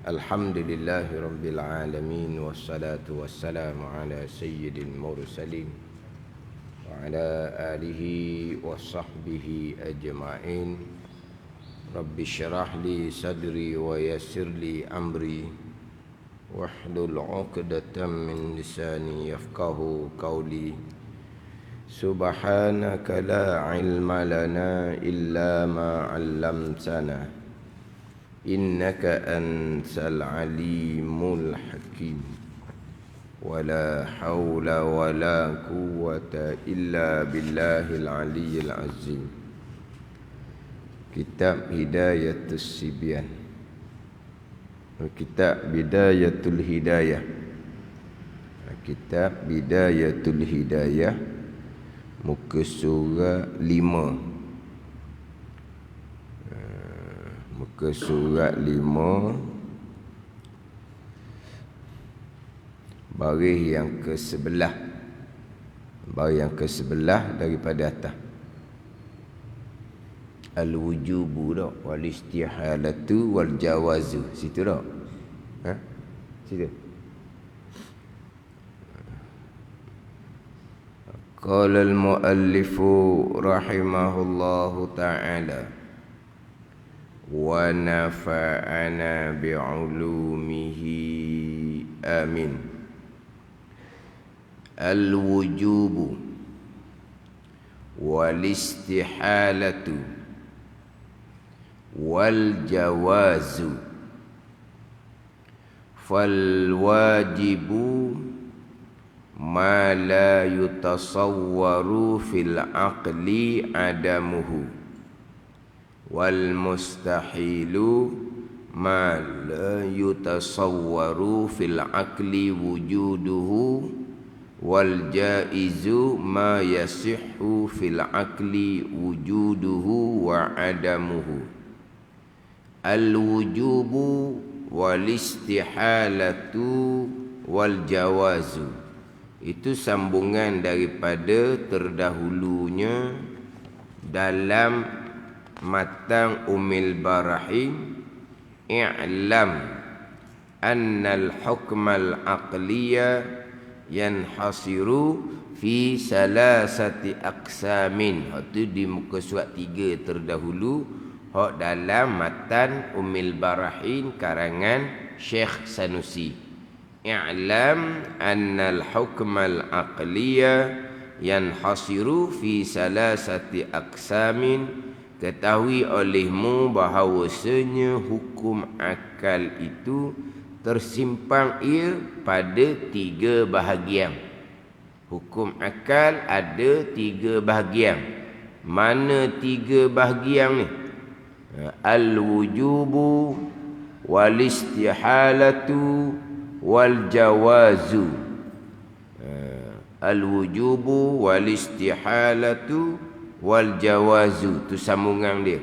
Alhamdulillahi Rabbil Alamin. Wassalatu wassalamu ala sayyidil mursalin wa ala alihi wa sahbihi ajma'in. Rabbi syrah li sadri wa yassir li amri wahlul 'uqdatam min lisani yafqahu qawli. Subhanaka la ilma lana illa ma 'allamtana innaka antal alimul hakim. Wala hawla wala quwwata illa billahil aliyyil azim. Kitab Hidayatus Sibyan, Kitab Bidayatul Hidayah, Kitab Bidayatul Hidayah, muka surat 5. Muka surat 5, baris yang ke-11. Baris yang ke-11 daripada atas. Al-wujubu dak, wal istihalatu wal jawazu. Situ dak. Situ. Qala al-muallifu rahimahullahu ta'ala wa nafa'ana bi'ulumihi amin. Al-wujubu wal istihalatu wal jawazu fal wajibu ma la yutasawwaru fil aqli adamuhu wal mustahilu ma la yutasawwaru fil aqli wujuduhu wal jaizu ma yasihhu fil aqli wujuduhu wa adamuhu. Al wujubu wal istihalatu wal jawazu, itu sambungan daripada terdahulunya dalam matan Ummul Barahim. I'lam annal hukmal aqliya yanhasiru fi salasati aqsamin. Itu di muka surat 3 terdahulu, hak dalam matan Ummul Barahim karangan Syekh Sanusi. I'lam annal hukmal aqliya yanhasiru fi salasati aqsamin. Ketahui olehmu bahawasanya hukum akal itu tersimpan ia pada 3 bahagian. Hukum akal ada 3 bahagian. Mana 3 bahagian ni? Al-wujubu wal istihalatu wal jawazu. Al-wujubu wal istihalatu wal jawazu, tu sambungan dia.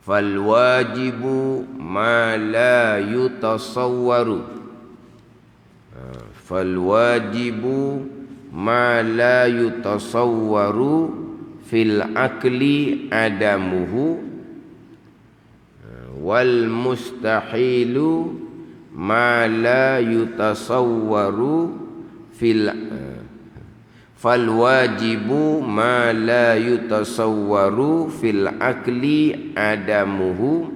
Fal wajibu ma la yutasawwaru. Fal wajibu ma la yutasawwaru fil aqli adamuhu wal mustahilu ma la yutasawwaru fil fal wajibu ma la yutasawwaru fil aqli adamuhu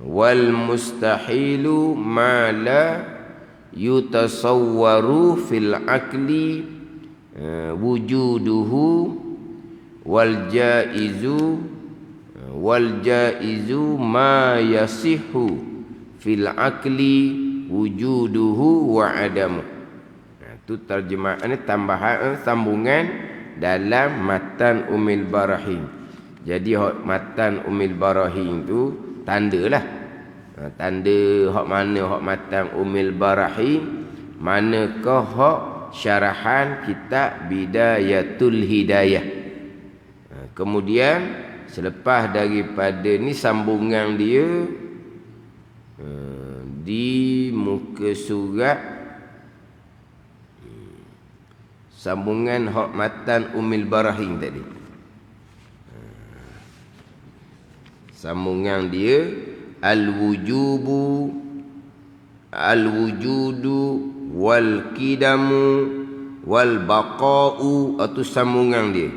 wal mustahilu ma la yutasawwaru fil aqli wujuduhu wal jaizu ma yasihhu fil aqli wujuduhu wa adamuhu. Itu terjemahan, tambahan, sambungan dalam matan Ummul Barahim. Jadi matan Ummul Barahim tu tandalah. Tanda hak mana hak matan Ummul Barahim, manakah hak syarahan kitab Bidayatul Hidayah. Kemudian selepas daripada ni sambungan dia di muka surat, sambungan hak matan Ummul Barahim tadi. Sambungan dia al-wujubu, al-wujudu, wal kidamu, wal baqa'u, atau sambungan dia.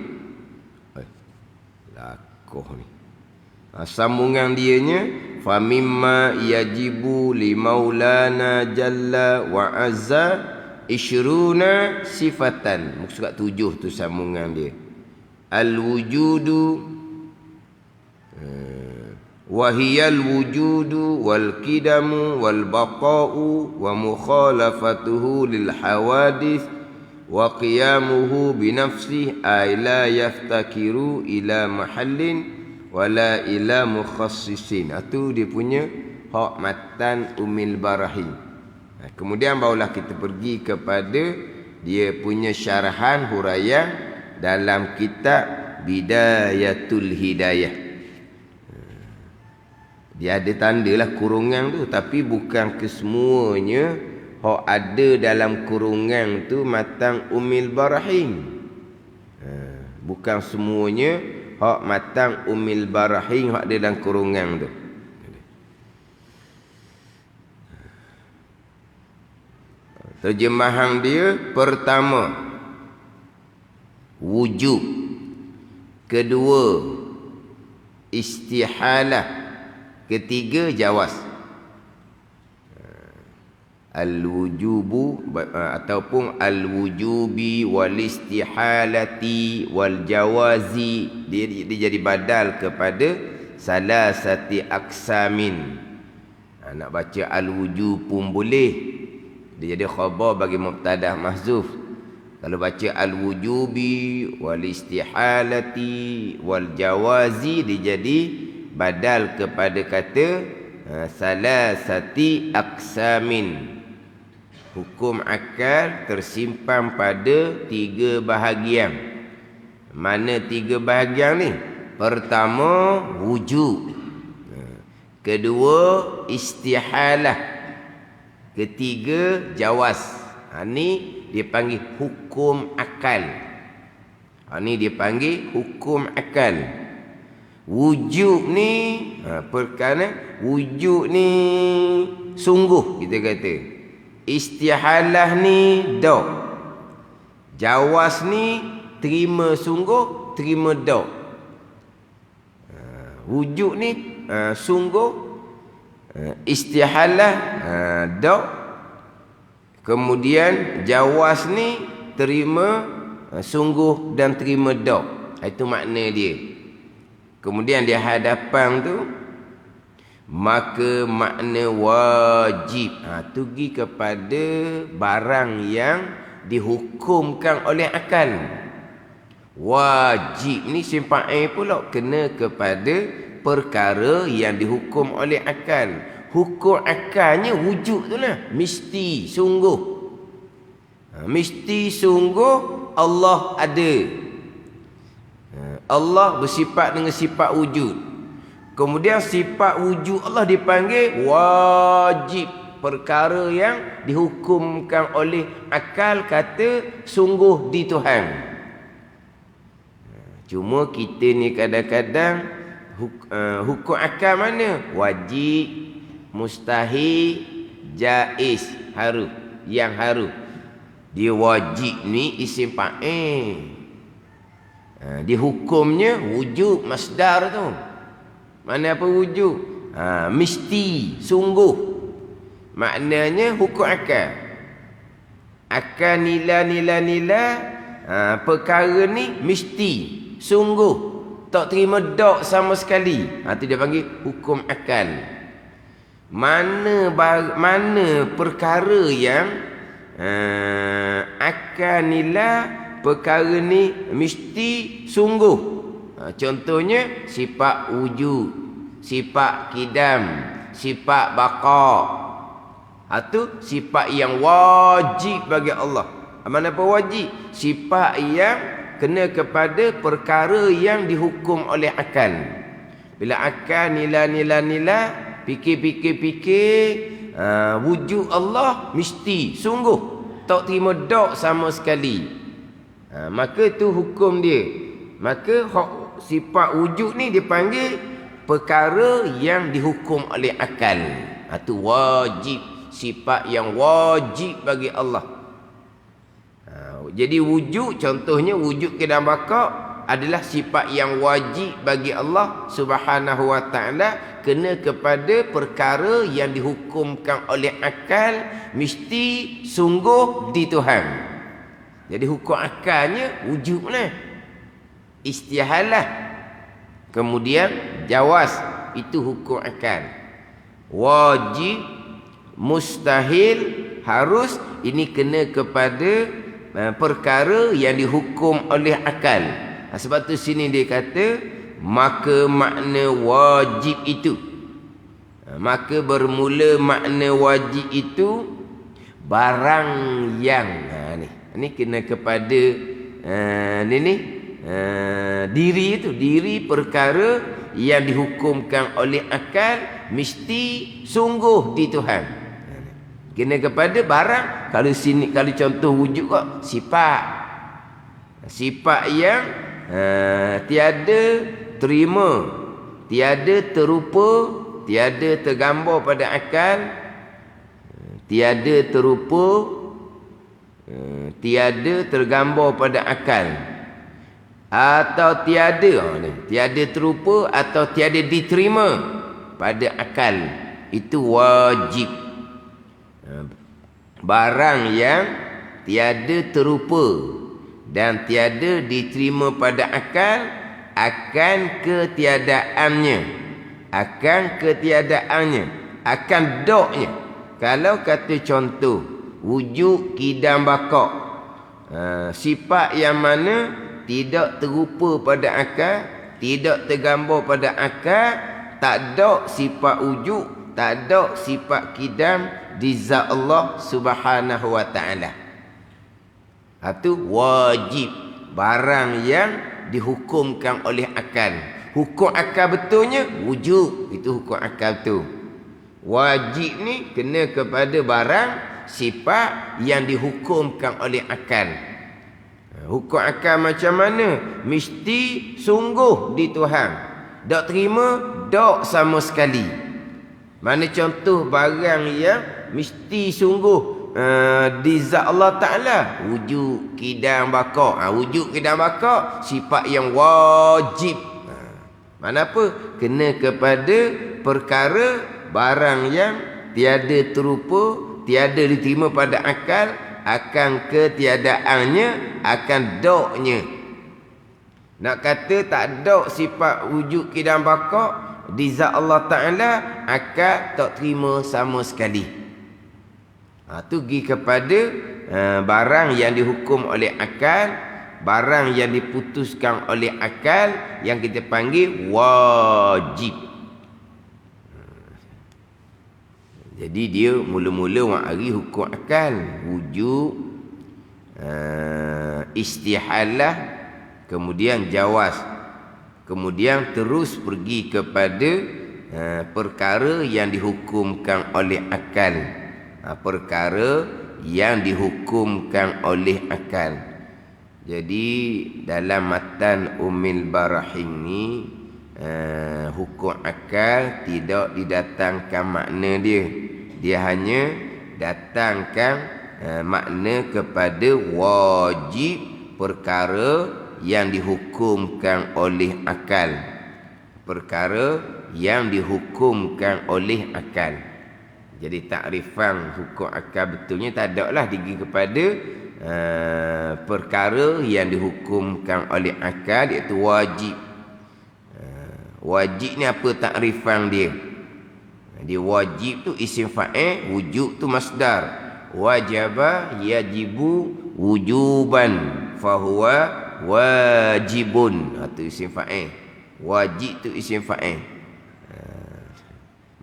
Lakoh ni. Sambungan dianya, famimma yajibu li maulana jalla wa azza isyruna sifatan. Muka surat 7 tu sambungan dia. Al-wujudu wa hiyal wujudu wal kidamu wal baqa'u wa mukhalafatuhu lil hawadith wa qiyamuhu bi nafsihi ay la yaftakiru ila mahallin wala ila mukhassisin. Itu dia punya hak matan Ummul Barahin. Kemudian barulah kita pergi kepada dia punya syarahan huraian dalam kitab Bidayatul Hidayah. Dia ada tandalah kurungan tu, tapi bukan kesemuanya hak ada dalam kurungan tu matan Ummul Barahin. Bukan semuanya hak matan Ummul Barahin hak ada dalam kurungan tu. Terjemahan dia, pertama wujub, kedua istihalah, ketiga jawaz. Al-wujubu ataupun al-wujubi wal istihalati wal jawazi, dia jadi badal kepada salasati aksamin. Nak baca al-wujub pun boleh, dia jadi khabar bagi mubtada mahzuf. Kalau baca al-wujubi wal istihalati wal jawazi, dia jadi badal kepada kata salasati aksamin. Hukum akal tersimpan pada 3 bahagian. Mana 3 bahagian ni? Pertama wujud, kedua istihalah, ketiga jawaz. Ni dia panggil hukum akal. Ni dia panggil hukum akal. Wujud ni perkara wujud ni sungguh, kita kata. Istihalah ni dok. Jawaz ni terima sungguh, terima dok. Wujud ni sungguh, istihalah dok. Kemudian jawaz ni terima sungguh dan terima dok. Itu makna dia. Kemudian di hadapan tu, maka makna wajib tu pergi kepada barang yang dihukumkan oleh akal. Wajib ni simpan pula kena kepada perkara yang dihukum oleh akal. Hukum akalnya wujud tu lah, mesti sungguh. Mesti sungguh Allah ada. Allah bersifat dengan sifat wujud. Kemudian sifat wujud Allah dipanggil wajib, perkara yang dihukumkan oleh akal kata sungguh di Tuhan. Cuma kita ni kadang-kadang hukum akal mana? Wajib, mustahil, jaiz, harus. Yang harus. Dia wajib ni isim fa'il. Dia hukumnya wujud masdar tu. Mana apa wujud? Mesti, sungguh. Maknanya hukum akal. Akal nila. Perkara ni mesti, sungguh. Tak terima dok sama sekali. Itu dia panggil hukum akal. Mana perkara yang akal nila, perkara ni mesti sungguh. Contohnya sifat wujud, sifat kidam, sifat baqa. Itu sifat yang wajib bagi Allah. Mana apa wajib? Sifat yang kena kepada perkara yang dihukum oleh akal. Bila akal nila, fikir, wujud Allah mesti sungguh, tak terima dok sama sekali. Maka tu hukum dia. Maka sifat wujud ni dipanggil perkara yang dihukum oleh akal. Itu wajib, sifat yang wajib bagi Allah. Jadi wujud, contohnya wujud kedam bakar adalah sifat yang wajib bagi Allah Subhanahu wa taala, kena kepada perkara yang dihukumkan oleh akal mesti sungguh di Tuhan. Jadi hukum akalnya wujud lah, istihalah, kemudian jawaz, itu hukum akal. Wajib, mustahil, harus, ini kena kepada perkara yang dihukum oleh akal. Sebab tu sini dia kata maka makna wajib itu, maka bermula makna wajib itu barang yang ni kena kepada diri itu, diri perkara yang dihukumkan oleh akal mesti sungguh di Tuhan. Kena kepada barang. Kalau sini, kalau contoh wujud kok sifat, sifat yang tiada terima, tiada terupa, tiada tergambar pada akal, tiada terupa, tiada tergambar pada akal, atau tiada terupa atau tiada diterima pada akal, itu wajib. Barang yang tiada terupa dan tiada diterima pada akal akan ketiadaannya, akan doknya. Kalau kata contoh wujud kidam bakar, sifat yang mana tidak terupa pada akal, tidak tergambar pada akal, tak ada sifat wujud, tak ada sifat kidam di zat Allah Subhanahu wa taala. Itu wajib, barang yang dihukumkan oleh akal. Hukum akal betulnya wujud, itu hukum akal tu. Wajib ni kena kepada barang sifat yang dihukumkan oleh akal. Hukum akal macam mana? Mesti sungguh di Tuhan. Tak terima, tak sama sekali. Mana contoh barang yang mesti sungguh di zat Allah Ta'ala? Wujud kidam bakar. Wujud kidam bakar sifat yang wajib. Mana apa? Kena kepada perkara barang yang tiada terupa, tiada diterima pada akal, akan ketiadaannya, akan doknya. Nak kata tak ada sifat wujud kidam bakar di zat Allah Ta'ala, akal tak terima sama sekali. Tu pergi kepada barang yang dihukum oleh akal, barang yang diputuskan oleh akal, yang kita panggil wajib. Jadi dia mula-mula mari hukum akal, wujud, istihalah, kemudian jawaz, kemudian terus pergi kepada perkara yang dihukumkan oleh akal. Perkara yang dihukumkan oleh akal. Jadi dalam matan Ummul Barahim ni, hukum akal tidak didatangkan makna dia. Dia hanya datangkan makna kepada wajib, perkara yang dihukumkan oleh akal, perkara yang dihukumkan oleh akal. Jadi takrifan hukum akal betulnya tak ada lah, digi kepada perkara yang dihukumkan oleh akal, iaitu wajib. Wajib ni apa takrifan dia? Dia wajib tu isim fa'il, wujud tu masdar. Wajaba yajibu wujuban, fahuwa wajibun. Itu isim fa'il. Wajib tu isim fa'il.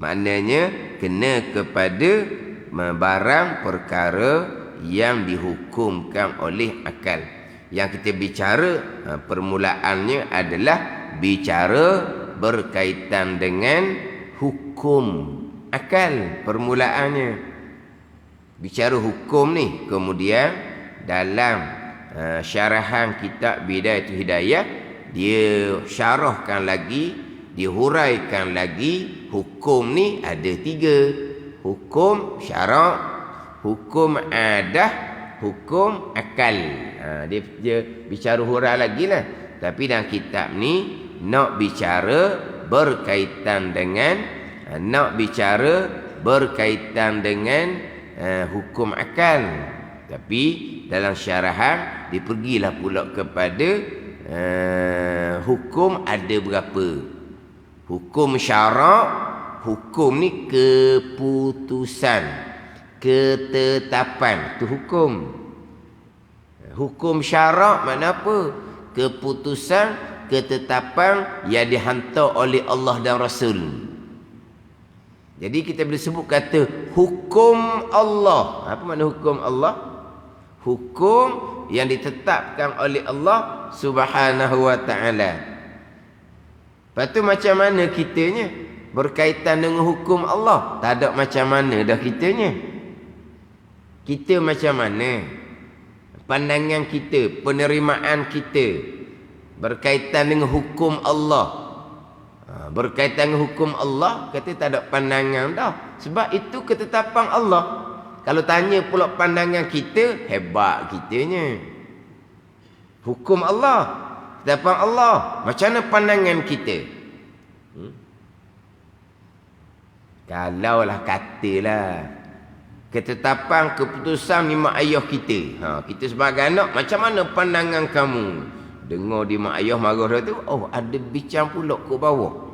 Maknanya kena kepada barang perkara yang dihukumkan oleh akal. Yang kita bicara permulaannya adalah bicara berkaitan dengan hukum akal. Permulaannya bicara hukum ni. Kemudian dalam syarahan kitab Bidayatul Hidayah, dia syarahkan lagi dihuraikan lagi hukum ni ada 3. Hukum syarak, hukum adah, hukum akal. Dia bicara hurai lagi lah. Tapi dalam kitab ni nak bicara berkaitan dengan hukum akal. Tapi dalam syarahan dipergilah pula kepada hukum ada berapa. Hukum syarak, hukum ni keputusan, ketetapan, tu hukum. Hukum syarak makna apa? Keputusan, ketetapan yang dihantar oleh Allah dan Rasul. Jadi kita boleh sebut kata hukum Allah. Apa makna hukum Allah? Hukum yang ditetapkan oleh Allah Subhanahu wa ta'ala. Lepas tu macam mana kitanya berkaitan dengan hukum Allah? Tak ada macam mana dah kitanya. Kita macam mana? Pandangan kita, penerimaan kita berkaitan dengan hukum Allah. Berkaitan dengan hukum Allah, kata tak ada pandangan dah. Sebab itu ketetapan Allah. Kalau tanya pula pandangan kita, hebat kitanya. Hukum Allah, ketetapan Allah, macam mana pandangan kita? Kalaulah katalah ketetapan keputusan ni mak ayah kita. Kita sebagai anak, macam mana pandangan kamu? Dengar di mak ayah marah dah tu, oh ada bincang pula ke bawah.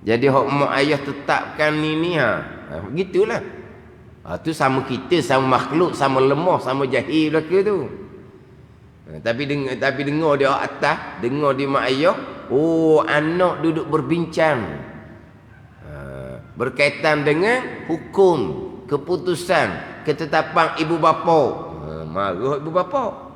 Jadi hak mak ayah tetapkan ni begitulah. Tu sama kita, sama makhluk, sama lemah, sama jahil belaka tu. Tapi dengar dia atas, dengar di mak ayah, oh anak duduk berbincang berkaitan dengan hukum, keputusan, ketetapan ibu bapa. Marah ibu bapa.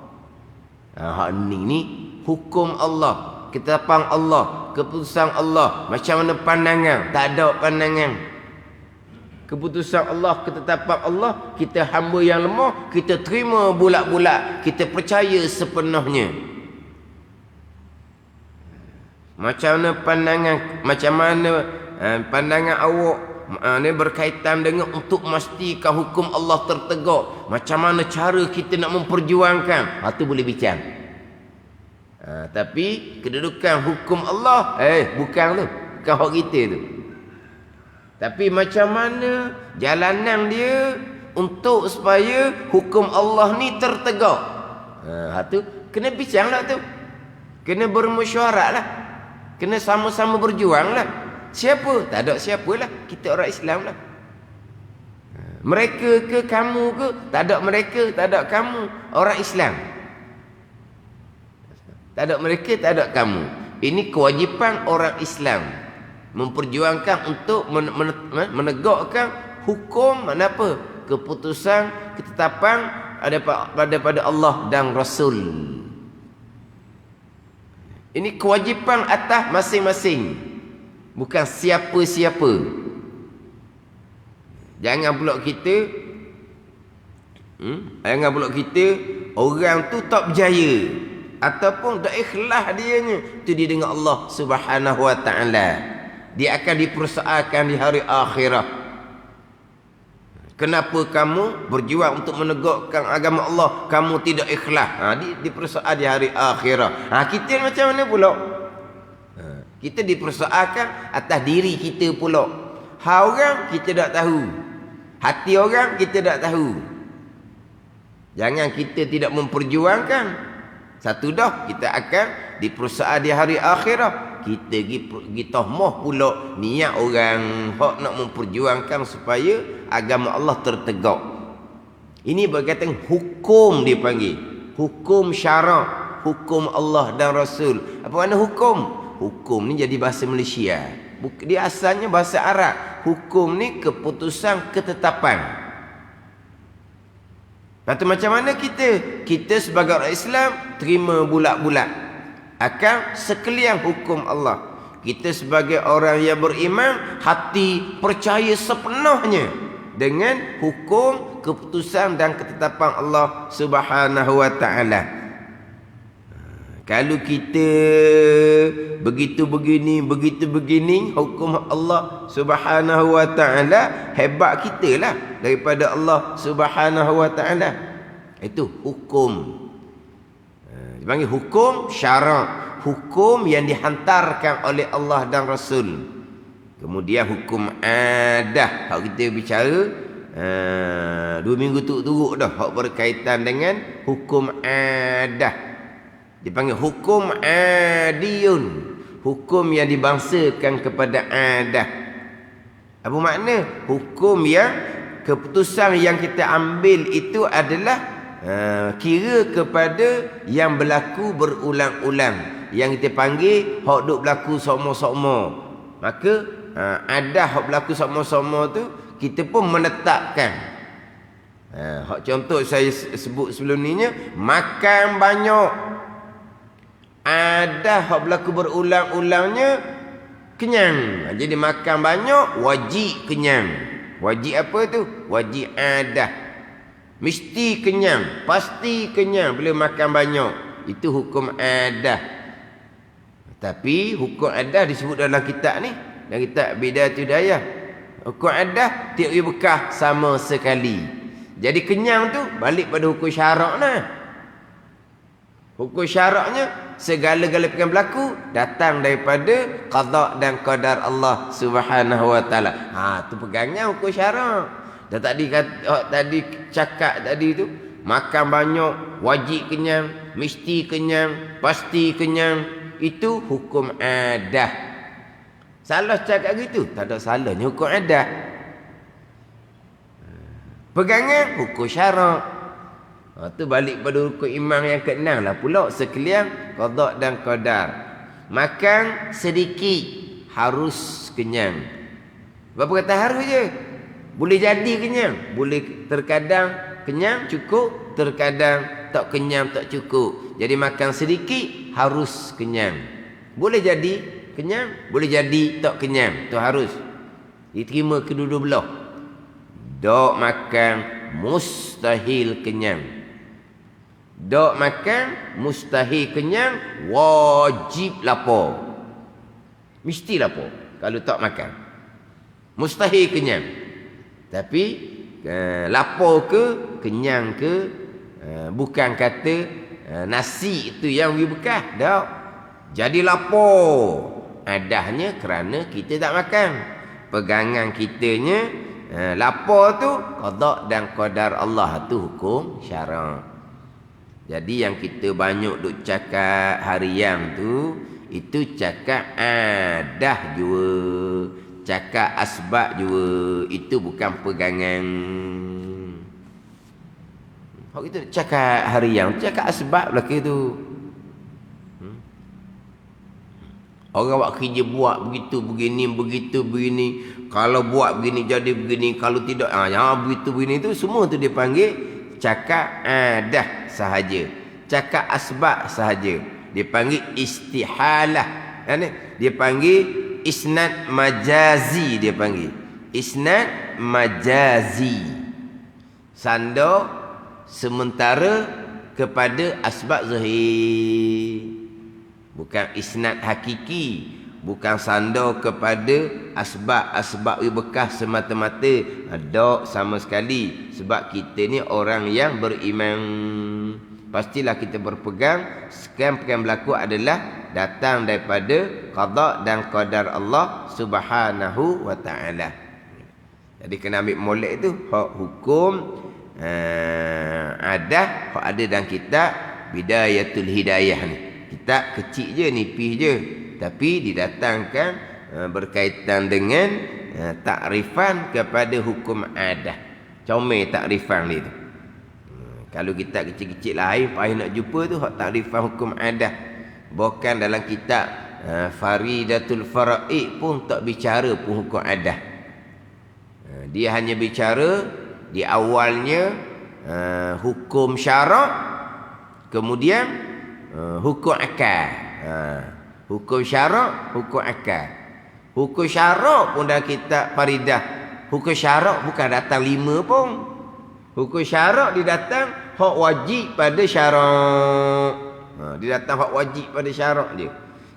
Hak ni hukum Allah, ketetapan Allah, keputusan Allah. Macam mana pandangan? Tak ada pandangan. Keputusan Allah, ketetapan Allah, kita hamba yang lemah, kita terima bulat-bulat, kita percaya sepenuhnya. Macam mana pandangan awak ni berkaitan dengan untuk memastikan hukum Allah tertegak. Macam mana cara kita nak memperjuangkan? Itu boleh bincang. Tapi kedudukan hukum Allah bukan tu, bukan hak kita tu. Tapi macam mana jalanan dia untuk supaya hukum Allah ni tertegak? Tu kena bincang lah tu. Kena bermesyuarat lah. Kena sama-sama berjuang lah. Siapa? Tak ada siapalah. Kita orang Islam lah. Mereka ke kamu ke? Tak ada mereka, tak ada kamu. Orang Islam. Tak ada mereka, tak ada kamu. Ini kewajipan orang Islam. Memperjuangkan untuk menegakkan hukum mana apa? Keputusan, ketetapan daripada Allah dan Rasul. Ini kewajipan atas masing-masing. Bukan siapa-siapa. Jangan pula kita orang tu tak berjaya ataupun tak ikhlas dianya, tu dia dengan Allah Subhanahu wa ta'ala. Dia akan dipersoalkan di hari akhirat. Kenapa kamu berjuang untuk menegakkan agama Allah, kamu tidak ikhlas? Dipersoal di hari akhirat. Kita macam mana pula? Kita dipersoalkan atas diri kita pula. Orang kita tak tahu. Hati orang kita tak tahu. Jangan kita tidak memperjuangkan. Satu dah, kita akan dipersoal di hari akhirat. Kita pergi tahmah pula niat orang hak nak memperjuangkan supaya agama Allah tertegak. Ini berkaitan hukum dipanggil. Hukum syarak, hukum Allah dan Rasul. Apa makna hukum? Hukum ni jadi bahasa Malaysia. Dia asalnya bahasa Arab. Hukum ni keputusan, ketetapan. Lepas tu macam mana kita? Kita sebagai orang Islam terima bulat-bulat akan sekalian hukum Allah. Kita sebagai orang yang beriman, hati percaya sepenuhnya dengan hukum, keputusan dan ketetapan Allah Subhanahu wa ta'ala. Kalau kita begitu begini hukum Allah Subhanahu wa taala, hebat kita lah daripada Allah Subhanahu wa taala. Itu hukum. Dipanggil hukum syarak, hukum yang dihantarkan oleh Allah dan Rasul. Kemudian hukum adah, hak kita bicara 2 minggu turut dah, hak berkaitan dengan hukum adah. Dipanggil hukum adiyun, hukum yang dibangsakan kepada adah. Apa makna? Hukum yang keputusan yang kita ambil itu adalah kira kepada yang berlaku berulang-ulang, yang kita panggil hak duk berlaku sama-sama. Maka adah hak berlaku sama-sama tu kita pun menetapkan. Hak contoh saya sebut sebelum ni nya, makan banyak. Ada hak berlaku berulang-ulangnya kenyang. Jadi makan banyak wajib kenyang. Wajib apa tu? Wajib adah. Mesti kenyang, pasti kenyang bila makan banyak. Itu hukum adah. Tapi hukum adah disebut dalam kitab ni, dalam kitab Bidayatul Hidayah. Hukum adah tiap bekah sama sekali. Jadi kenyang tu balik pada hukum syarak lah. Hukum syaraknya segala-gala perkara berlaku datang daripada qada dan qadar Allah Subhanahu wa taala. Tu pegangnya hukum syarak. Dan tadi cakap tadi tu, makan banyak wajib kenyang, mesti kenyang, pasti kenyang, itu hukum adah. Salah cakap gitu? Tak ada salahnya, hukum adah. Pegangan hukum syarak. Tu balik pada rukun iman yang ke-6 lah pula sekalian qada dan qadar. Makan sedikit harus kenyang. Berapa kata harus je? Boleh jadi kenyang, boleh terkadang kenyang cukup, terkadang tak kenyang tak cukup. Jadi makan sedikit harus kenyang. Boleh jadi kenyang, boleh jadi tak kenyang, tu harus. Diterima kedua-dua belah. Dok makan mustahil kenyang. Dok makan mustahil kenyang, wajib lapar. Mesti lapar kalau tak makan. Mustahil kenyang. Tapi lapar ke, kenyang ke, bukan kata nasi itu yang bekah. Tak. Jadi lapar. Adahnya kerana kita tak makan. Pegangan kitanya lapar tu qada dan qadar Allah, tu hukum syarak. Jadi yang kita banyak duk cakap harian tu, itu cakap adah jua, cakap asbab jua, itu bukan pegangan. Kalau kita cakap harian, cakap asbab lagi tu. Orang buat kerja buat begitu begini, begitu begini. Kalau buat begini jadi begini, kalau tidak begitu begini, itu semua tu dipanggil cakap adah sahaja, cakap asbab sahaja. Dia panggil istihalah. Dia panggil isnad majazi, dia panggil isnad majazi. Sanda sementara kepada asbab zahir. Bukan isnad hakiki, bukan sanda kepada asbab bekas semata-mata. Ada sama sekali. Sebab kita ni orang yang beriman. Pastilah kita berpegang sekian perkara berlaku adalah datang daripada qada dan qadar Allah Subhanahu wa taala. Jadi kena ambil molek tu hak hukum adah, hak ada dalam kitab Bidayatul Hidayah ni. Kitab kecil je, nipis je, tapi didatangkan berkaitan dengan takrifan kepada hukum adah. Comel takrifan ni tu. Kalau kitab kecil-kecil lain payah nak jumpa tu hak takrifan hukum adah. Bukan dalam kitab Faridatul Faraid pun tak bicara pun hukum adah. Dia hanya bicara di awalnya hukum syarak, kemudian hukum akal. Hukum syarak, hukum akal. Hukum syarak pun dalam kitab Faridah. Hukum syarak bukan datang 5 pun. Hukum syarak dia datang hak wajib pada syarak. Dia datang hak wajib pada syarak dia.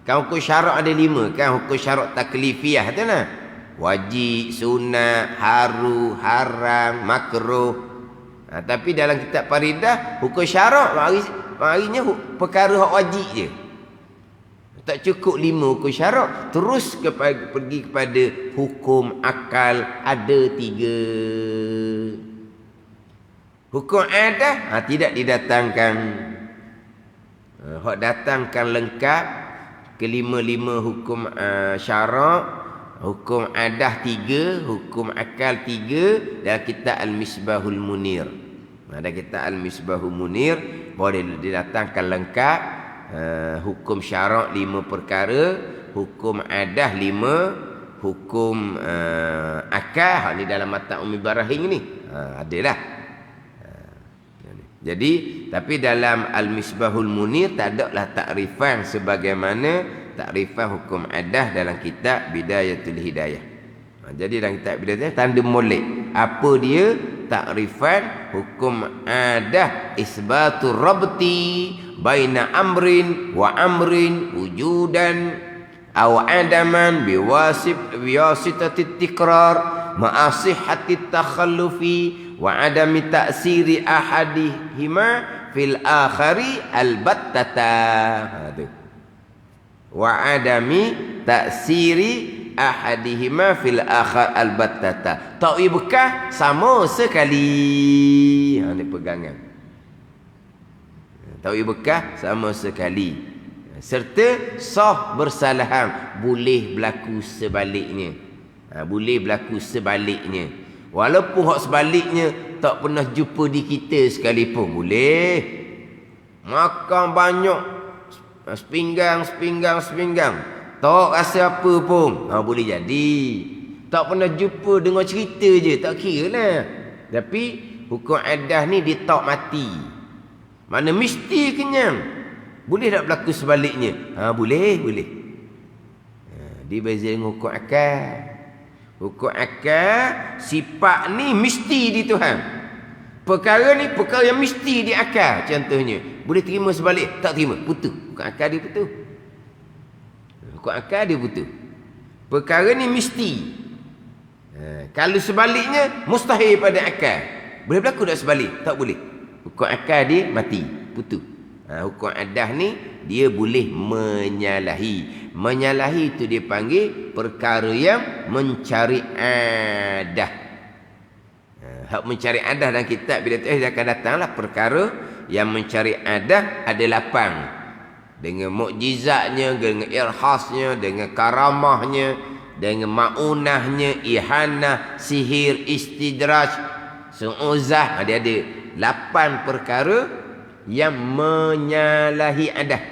Kan hukum syarak ada 5 kan, hukum syarak taklifiyah tu nah. Wajib, sunat, haru, haram, makruh. Tapi dalam kitab Faridah hukum syarak marinya perkara hak wajib je. Tak cukup 5 hukum syarak, terus pergi kepada hukum akal ada 3. Hukum adah tidak didatangkan. Hak datangkan lengkap kelima-lima hukum syarak, hukum adah 3, hukum akal 3 dalam kitab Al-Misbahul Munir. Ada kitab Al-Misbahul Munir boleh didatangkan lengkap. Hukum syarak 5 perkara, hukum adah 5, hukum akal ni dalam matan Umi Barahim ni adalah. Jadi tapi dalam Al-Misbahul Munir tak ada lah takrifan sebagaimana takrifan hukum adah dalam kitab Bidayatul Hidayah. Jadi dalam kitab Bidayatul Hidayah tanda molek. Apa dia? Takrifan hukum adah isbatur rabti baina amrin wa amrin wujudan aw adaman biwasitati tikrar ma'a sihhati takhallufi wa adami ta'siri ahadihima fil akhari albattata. Wa adami ta'siri ahadihima fil akhar albattata. Ta'i bekah sama sekali. Ni pegangan. Ta'i bekah sama sekali. Serta sah bersalahan, boleh berlaku sebaliknya. Boleh berlaku sebaliknya. Walaupun hak sebaliknya tak pernah jumpa di kita sekalipun, boleh. Makan banyak, sepinggang, tak rasa apa pun, boleh jadi. Tak pernah jumpa, dengar cerita je, tak kira lah. Tapi hukum adah ni dia tak mati. Mana mesti kenyang. Boleh tak berlaku sebaliknya? Boleh. Dia beza dengan hukum akal. Hukum akal, sifat ni mesti di Tuhan. Perkara ni perkara yang mesti di akal. Contohnya, boleh terima sebalik, tak terima, putus. Hukum akal dia putus. Hukum akal dia putus. Perkara ni mesti. Kalau sebaliknya, mustahil pada akal. Boleh berlaku tak sebalik? Tak boleh. Hukum akal dia mati, putus. Hukum adah ni dia boleh menyalahi. Menyalahi itu dia panggil perkara yang mencari adah. Hak mencari adah dalam kitab bila dia akan datanglah perkara yang mencari adah ada 8. Dengan mukjizatnya, dengan irhasnya, dengan karamahnya, dengan maunahnya, ihanah, sihir, istidraj, su'uzah. Dia ada 8 perkara yang menyalahi adah.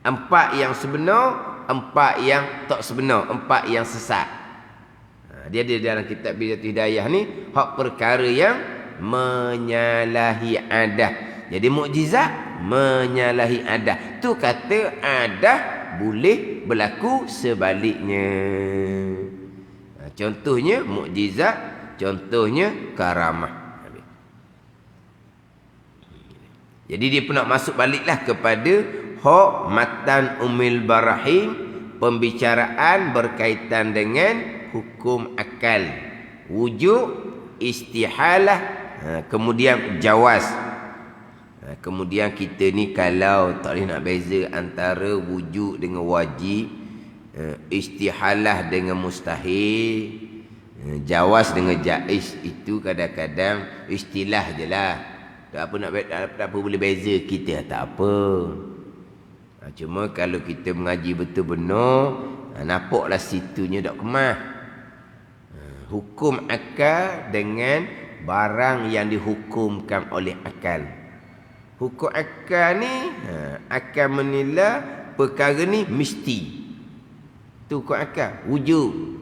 4 yang sebenar, 4 yang tak sebenar, 4 yang sesat. Dia ada dalam kitab Bidayatul Hidayah ni hak perkara yang menyalahi adah. Jadi mukjizat menyalahi adah. Tu kata adah boleh berlaku sebaliknya. Contohnya mukjizat, contohnya karamah. Jadi dia pun nak masuk baliklah kepada hak matan Ummul Barahim, pembicaraan berkaitan dengan hukum akal, wujud, istihalah, kemudian jawaz. Kemudian kita ni kalau tak boleh nak beza antara wujud dengan wajib, istihalah dengan mustahil, jawaz dengan jaiz, itu kadang-kadang istilah je lah. Tak apa boleh beza kita, tak apa. Cuma kalau kita mengaji betul benar, nampaklah situnya tak kemah. Hukum akal dengan barang yang dihukumkan oleh akal. Hukum akal ni akan menilai perkara ni mesti. Tu hukum akal, wujud.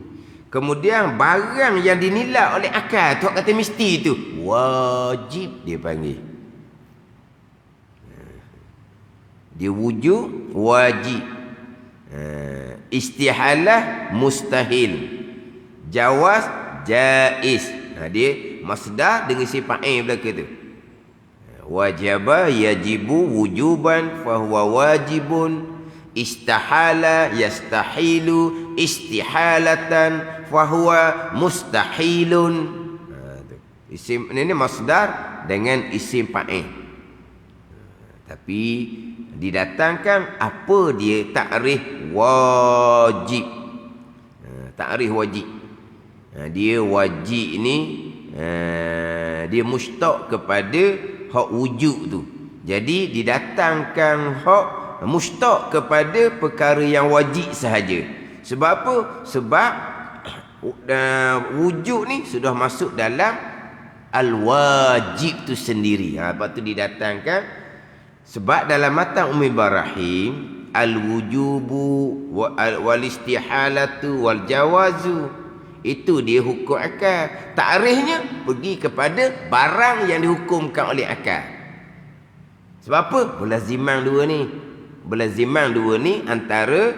Kemudian barang yang dinilai oleh akal tu kata mesti tu wajib dia panggil. Dia wujud wajib. Istihalah mustahil. Jawaz jaiz. Dia masdar dengan sifat ain belaka tu. Wajaba yajibu wujuban fahuwa wajibun. Istahala yastahilu istihalatan fahuwa mustahilun. Isim ini masdar dengan isim fa'il. Tapi didatangkan apa dia takrif wajib. Takrif wajib. Dia wajib ni dia mustaq kepada hak wujud tu. Jadi didatangkan hak mustaq kepada perkara yang wajib sahaja. Sebab apa? Sebab wujud ni sudah masuk dalam al-wajib tu sendiri. Lepas tu didatangkan. Sebab dalam matan Ummul Barahim, al-wujubu wal istihalatu wal jawazu, itu dia hukum akal. Takrifnya pergi kepada barang yang dihukumkan oleh akal. Sebab apa? Berlaziman dua ni. Berlaziman dua ni antara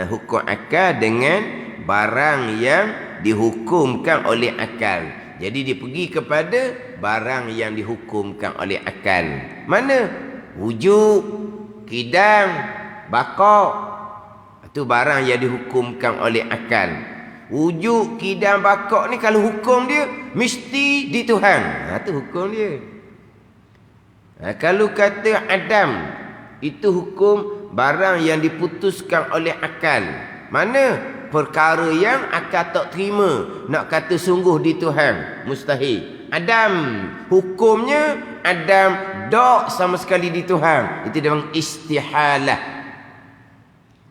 hukum akal dengan barang yang dihukumkan oleh akal. Jadi dia pergi kepada barang yang dihukumkan oleh akal. Mana? Wujud, kidam, baqa'. Itu barang yang dihukumkan oleh akal. Wujud, kidam, baqa' ni kalau hukum dia mesti di Tuhan. Itu hukum dia. Kalau kata adam, itu hukum barang yang diputuskan oleh akal. Mana? Perkara yang akal tak terima. Nak kata sungguh di Tuhan, mustahil. Adam, hukumnya adam tak sama sekali di Tuhan. Itu dia panggil istihalah.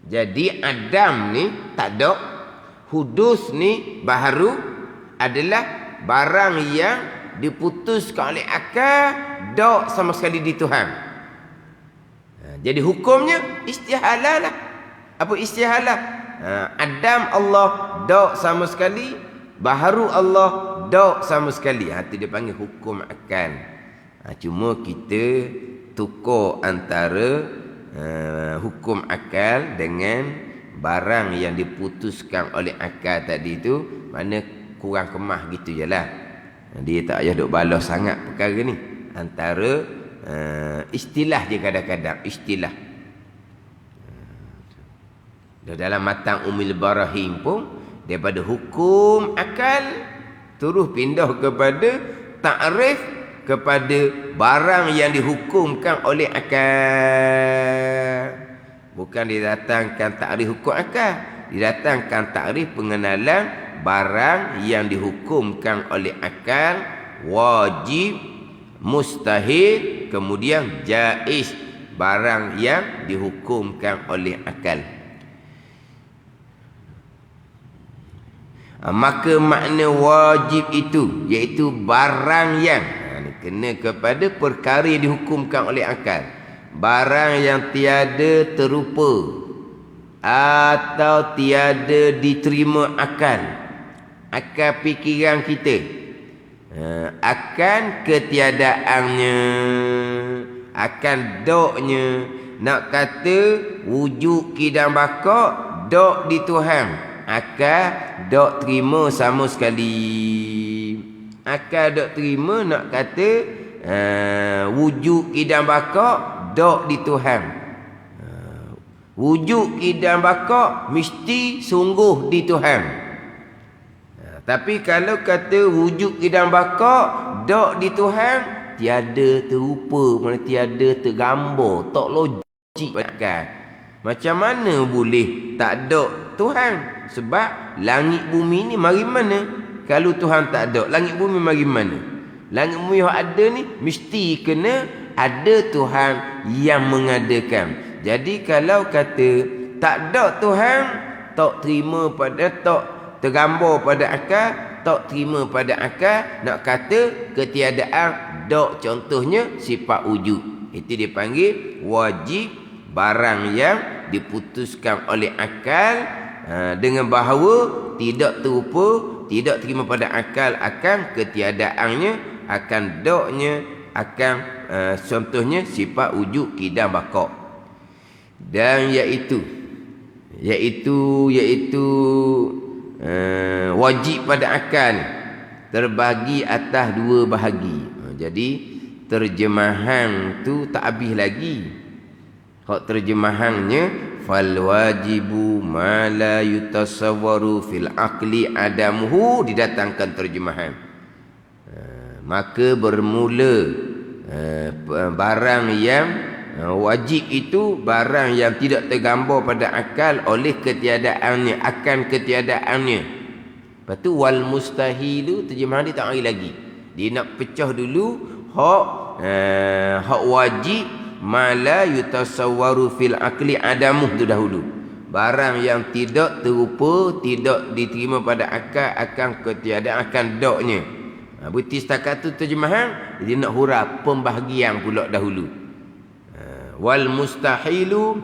Jadi adam ni tak ada. Hudus ni baharu adalah barang yang diputuskan oleh akal tak sama sekali di Tuhan. Jadi hukumnya istihalah lah. Apa istihalah? Adam Allah tak sama sekali, baharu Allah tak sama sekali. Itu dia panggil hukum akal. Cuma kita tukar antara hukum akal dengan barang yang diputuskan oleh akal tadi tu, mana kurang kemah gitu je lah. Dia tak payah duk balas sangat perkara ni. Antara istilah je kadang-kadang. Istilah. Dalam matan Ummul Barahim pun, daripada hukum akal terus pindah kepada takrif kepada barang yang dihukumkan oleh akal. Bukan didatangkan takrif hukum akal, didatangkan takrif pengenalan barang yang dihukumkan oleh akal, wajib, mustahil, kemudian jaiz, barang yang dihukumkan oleh akal. Maka makna wajib itu iaitu barang yang kena kepada perkara yang dihukumkan oleh akal. Barang yang tiada terupa atau tiada diterima akal. Akal fikiran kita. Akan ketiadaannya, akan doknya. Nak kata wujud kidam baqa' dok di Tuhan. Akal dok terima sama sekali. Akal dok terima nak kata wujud kidam baqa' dok di Tuhan. Wujud kidam baqa' mesti sungguh di Tuhan. Tapi kalau kata wujud kidam baqa' dok di Tuhan, tiada terupa, mana tiada tergambar, tak logik akal. Macam mana boleh tak ada Tuhan? Sebab langit bumi ni mari mana? Kalau Tuhan tak ada, langit bumi mari mana? Langit bumi yang ada ni mesti kena ada Tuhan yang mengadakan. Jadi kalau kata tak ada Tuhan, tak terima pada, tak tergambar pada akal, tak terima pada akal, nak kata ketiadaan dak, contohnya sifat wujud. Itu dipanggil wajib, barang yang diputuskan oleh akal dengan bahawa tidak terupa, tidak terima pada akal akan ketiadaannya, akan daknya, akan contohnya sifat wujud kidam baqa'. Dan iaitu wajib pada akal terbagi atas dua bahagi. Jadi terjemahan tu tak habis lagi. Hak terjemahannya fal wajibu ma la yutasawwaru fil aqli adamuhu, didatangkan terjemahan. Maka bermula barang yang wajib itu barang yang tidak tergambar pada akal oleh ketiadaannya, akan ketiadaannya. Lepas tu wal mustahilu terjemahan dia tak mari lagi. Dia nak pecah dulu hak wajib mala yutasawwaru fil akli adamuh tu dahulu. Barang yang tidak terupa, tidak diterima pada akal akan ketiadaan, akan doknya. Berarti setakat tu terjemahan, dia nak huraf pembahagian pula dahulu. Wal mustahilu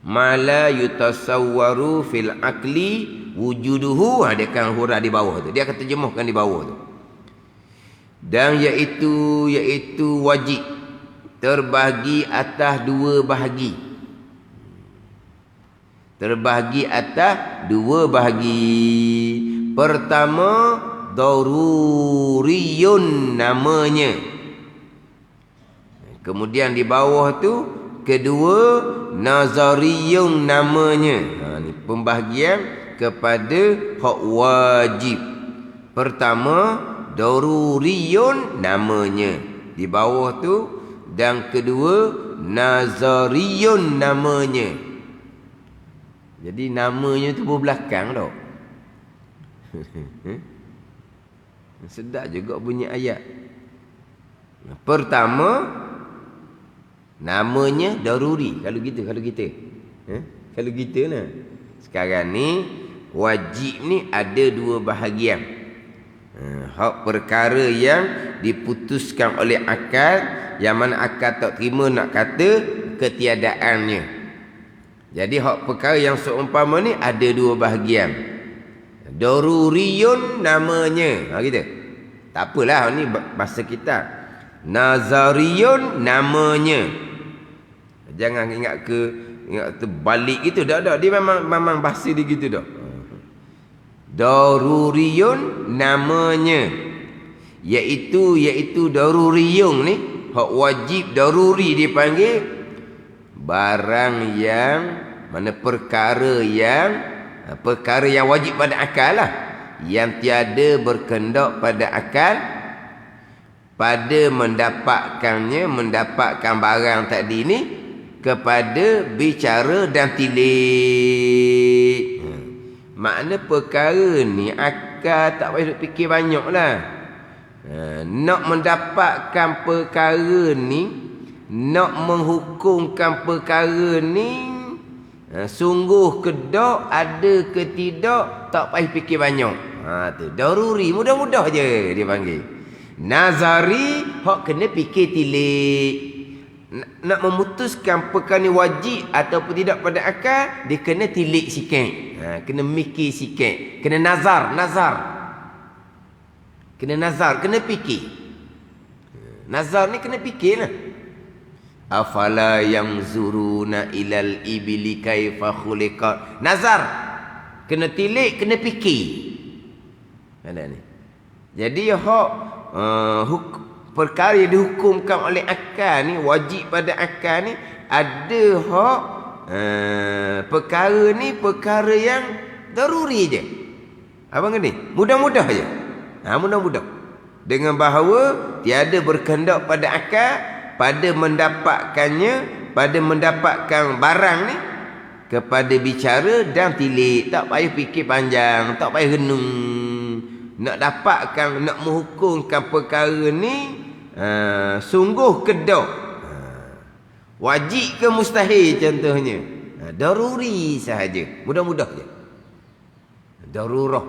ma la yutasawwaru fil akli wujuduhu, dia akan huraf di bawah tu, dia akan terjemahkan di bawah tu. Dan iaitu wajib terbahagi atas dua bahagi. Terbahagi atas dua bahagi. Pertama daruriyun namanya. Kemudian di bawah tu kedua nazariyun namanya. Ni pembahagian kepada hak wajib. Pertama daruriyun namanya di bawah tu, dan kedua nazariyun namanya. Jadi namanya tu berbelakang tau. Sedap juga bunyi ayat. Pertama namanya daruri. Kalau kita kalau kita nah. Sekarang ni wajib ni ada dua bahagian. Hak perkara yang diputuskan oleh akal, yang mana akal tak terima nak kata ketiadaannya. Jadi hak perkara yang seumpama ni ada dua bahagian. Daruriyun namanya. Kita tak apalah, ni bahasa kita. Nazariyun namanya. Jangan ingat terbalik gitu dah. Dia memang bahasa dia gitu dah. Daruriyun namanya, iaitu daruriyun ni hak wajib daruri dipanggil barang yang mana perkara yang wajib pada akal lah, yang tiada berkendak pada akal pada mendapatkan barang tadi ni kepada bicara dan tilik. Makna perkara ni akal tak payah fikir banyak lah. Nak mendapatkan perkara ni, nak menghukumkan perkara ni, sungguh kedak, ada ke tidak, tak payah fikir banyak. Tu daruri, mudah-mudah je dia panggil. Nazari, hak kena fikir tilik. Nak memutuskan perkara ni wajib ataupun tidak pada akal, dia kena tilik sikit. Kena mikir sikit. Kena nazar. Kena fikir. Nazar ni kena fikir lah. Afala yanzuruna ilal ibili kaifa khuliqat. Nazar. Kena tilik, kena fikir. Ada ni. Jadi perkara yang dihukumkan oleh akal ni, wajib pada akal ni, ada hak perkara ni perkara yang daruri je. Abang ni mudah-mudah je. Mudah-mudah. Dengan bahawa tiada berkehendak pada akal pada mendapatkannya, pada mendapatkan barang ni kepada bicara dan tilik. Tak payah fikir panjang, tak payah renung. Nak dapatkan, nak menghukumkan perkara ni sungguh kedak, wajib ke mustahil contohnya. Daruri sahaja, mudah-mudah je. Darurah.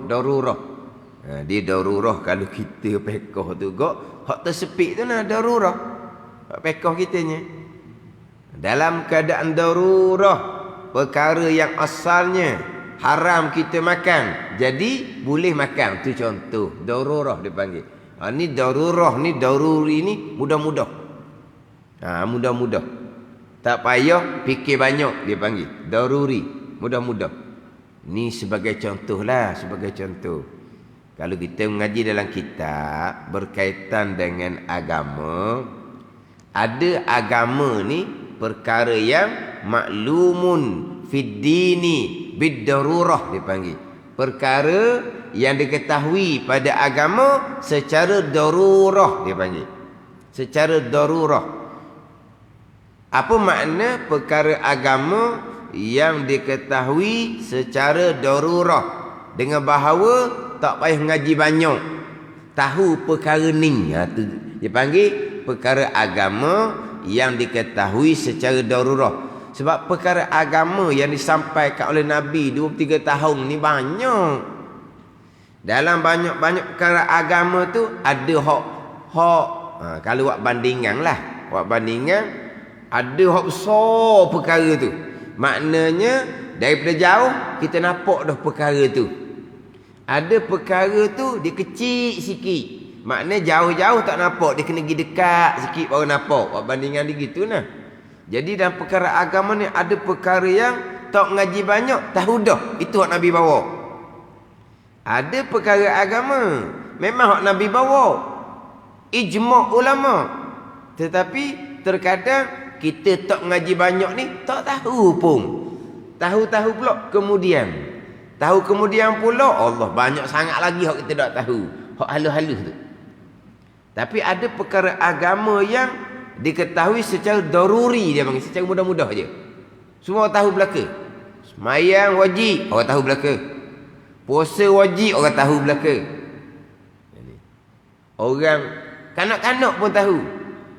Dia darurah kalau kita pekoh tu gak hak tersepit tu nah darurah. Hak pekoh kitanya dalam keadaan darurah, perkara yang asalnya haram kita makan, jadi boleh makan. Tu contoh darurah dipanggil. Ni darurah, ni daruri ni mudah-mudah. Mudah-mudah. Tak payah fikir banyak dia panggil. Daruri, mudah-mudah. Ni sebagai contoh lah, sebagai contoh. Kalau kita mengaji dalam kitab berkaitan dengan agama, ada agama ni perkara yang maklumun fid dini bid darurah dipanggil. Perkara yang diketahui pada agama secara darurah dipanggil. Secara darurah. Apa makna perkara agama yang diketahui secara darurah? Dengan bahawa tak payah ngaji banyak, tahu perkara ni. Tu dia panggil perkara agama yang diketahui secara darurah. Sebab perkara agama yang disampaikan oleh Nabi 23 tahun ni banyak. Dalam banyak-banyak perkara agama tu ada hak kalau buat bandingan lah, buat bandingan ada hak besar perkara tu. Maknanya daripada jauh kita nampak dah perkara tu. Ada perkara tu dia kecil sikit. Maknanya jauh-jauh tak nampak, dia kena pergi dekat sikit baru nampak. Buat bandingan dia gitu nah. Jadi dalam perkara agama ni ada perkara yang tak ngaji banyak tahu dah. Itu hak Nabi bawa. Ada perkara agama memang hak Nabi bawa. Ijma' ulama. Tetapi terkadang kita tak ngaji banyak ni tak tahu pun. Tahu-tahu pula kemudian. Tahu kemudian pula Allah banyak sangat lagi hak kita tak tahu. Hak halus-halus tu. Tapi ada perkara agama yang diketahui secara daruri, dia panggil, secara mudah-mudah je. Semua tahu belaka. Semayang wajib, orang tahu belaka. Puasa wajib, orang tahu belaka. Orang kanak-kanak pun tahu.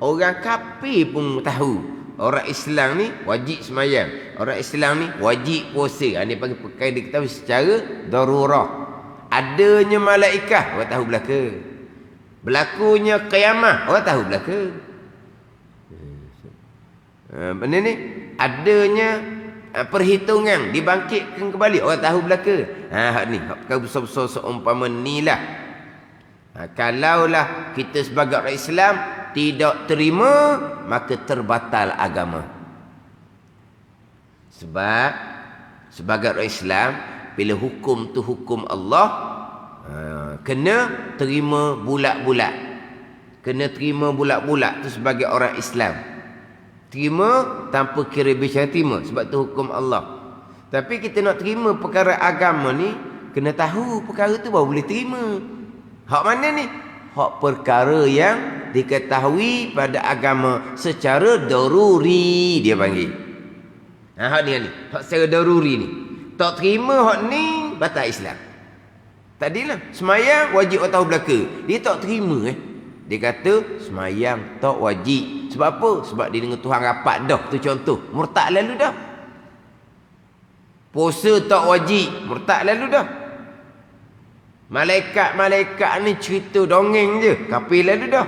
Orang kafir pun tahu. Orang Islam ni wajib semayang, orang Islam ni wajib puasa. Dia panggil perkara diketahui secara darurah. Adanya malaikat, orang tahu belaka. Berlakunya kiamat, orang tahu belaka. Benda ni adanya perhitungan dibangkitkan kembali, orang tahu belaka. Hak ni hak perkara besar-besar seumpama ni lah. Kalaulah kita sebagai orang Islam tidak terima, maka terbatal agama. Sebab sebagai orang Islam, bila hukum tu hukum Allah, kena terima bulat-bulat. Kena terima bulat-bulat tu sebagai orang Islam. Terima tanpa kira bicara terima, sebab tu hukum Allah. Tapi kita nak terima perkara agama ni, kena tahu perkara tu baru boleh terima. Hak mana ni? Hak perkara yang diketahui pada agama secara daruri, dia panggil. Hak ni, hak secara daruri ni. Tak terima hak ni, batal Islam. Tadilah semayang wajib orang tahu belaka. Dia tak terima Dia kata semayang tak wajib. Sebab apa? Sebab dia dengan Tuhan rapat dah. Tu contoh. Murtad lalu dah. Puasa tak wajib. Murtad lalu dah. Malaikat-malaikat ni cerita dongeng je. Kafir lalu dah.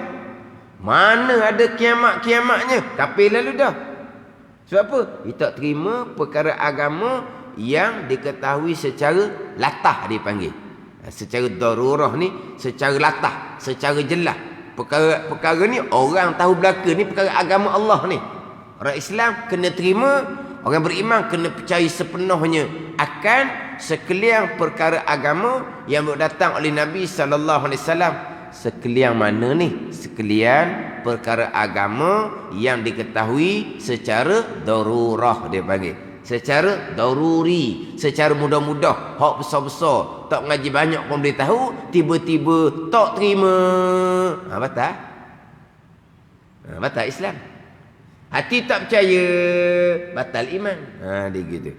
Mana ada kiamat-kiamatnya? Kafir lalu dah. Sebab apa? Dia tak terima perkara agama yang diketahui secara latah, dia panggil. Secara darurah ni, secara latah, secara jelas. Perkara ni orang tahu belaka ni perkara agama Allah ni. Orang Islam kena terima, orang beriman kena percaya sepenuhnya akan sekalian perkara agama yang datang oleh Nabi sallallahu alaihi wasallam. Sekalian mana ni? Sekalian perkara agama yang diketahui secara darurah, dia panggil. Secara daruri, secara mudah-mudah, hak besar-besar, tak mengaji banyak pun boleh tahu, tiba-tiba tak terima. Batal. Batal Islam. Hati tak percaya, batal iman. Dia gitu.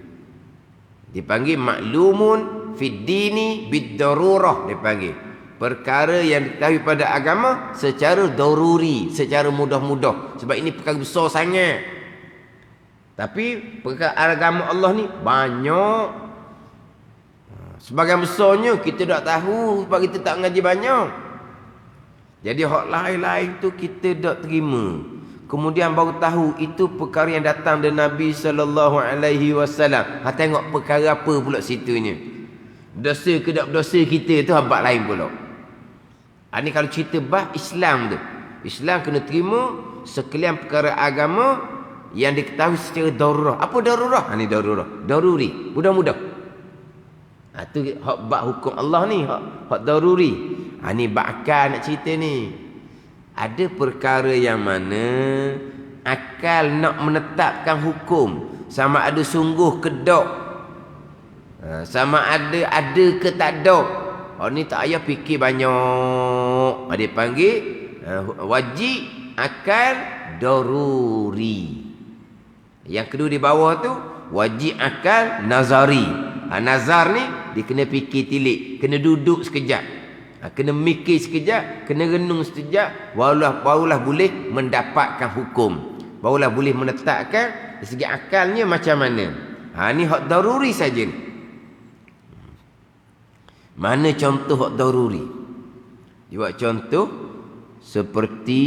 Dipanggil maklumun fid dini bid darurah, dia panggil. Perkara yang diketahui pada agama secara daruri, secara mudah-mudah. Sebab ini perkara besar sangat. Tapi perkara agama Allah ni banyak. Sebagian besarnya kita tak tahu sebab kita tak ngaji banyak. Jadi hak lain-lain tu kita tak terima. Kemudian baru tahu itu perkara yang datang dari Nabi sallallahu alaihi wasallam. Tengok perkara apa pula situnya. Dosa ke tak berdosa kita tu habaq lain pula. Ini kalau cerita bah Islam tu. Islam kena terima sekalian perkara agama yang diketahui secara darurah. Apa darurah? Ini darurah. Daruri. Mudah-mudah. Tu hak bab hukum Allah ni, hak daruri. Ni bab akal nak cerita ni. Ada perkara yang mana akal nak menetapkan hukum, sama ada sungguh ke tak, sama ada ke tak ada. Ni tak payah fikir banyak. Dia panggil wajib akal daruri. Yang kedua di bawah tu wajib akal nazari. Nazar ni dia kena fikir tilik, kena duduk sekejap, kena mikir sekejap, kena renung sekejap, barulah boleh mendapatkan hukum, barulah boleh menetapkan dari segi akalnya macam mana. Ni hak daruri saja ni. Mana contoh hak daruri? Dia buat contoh seperti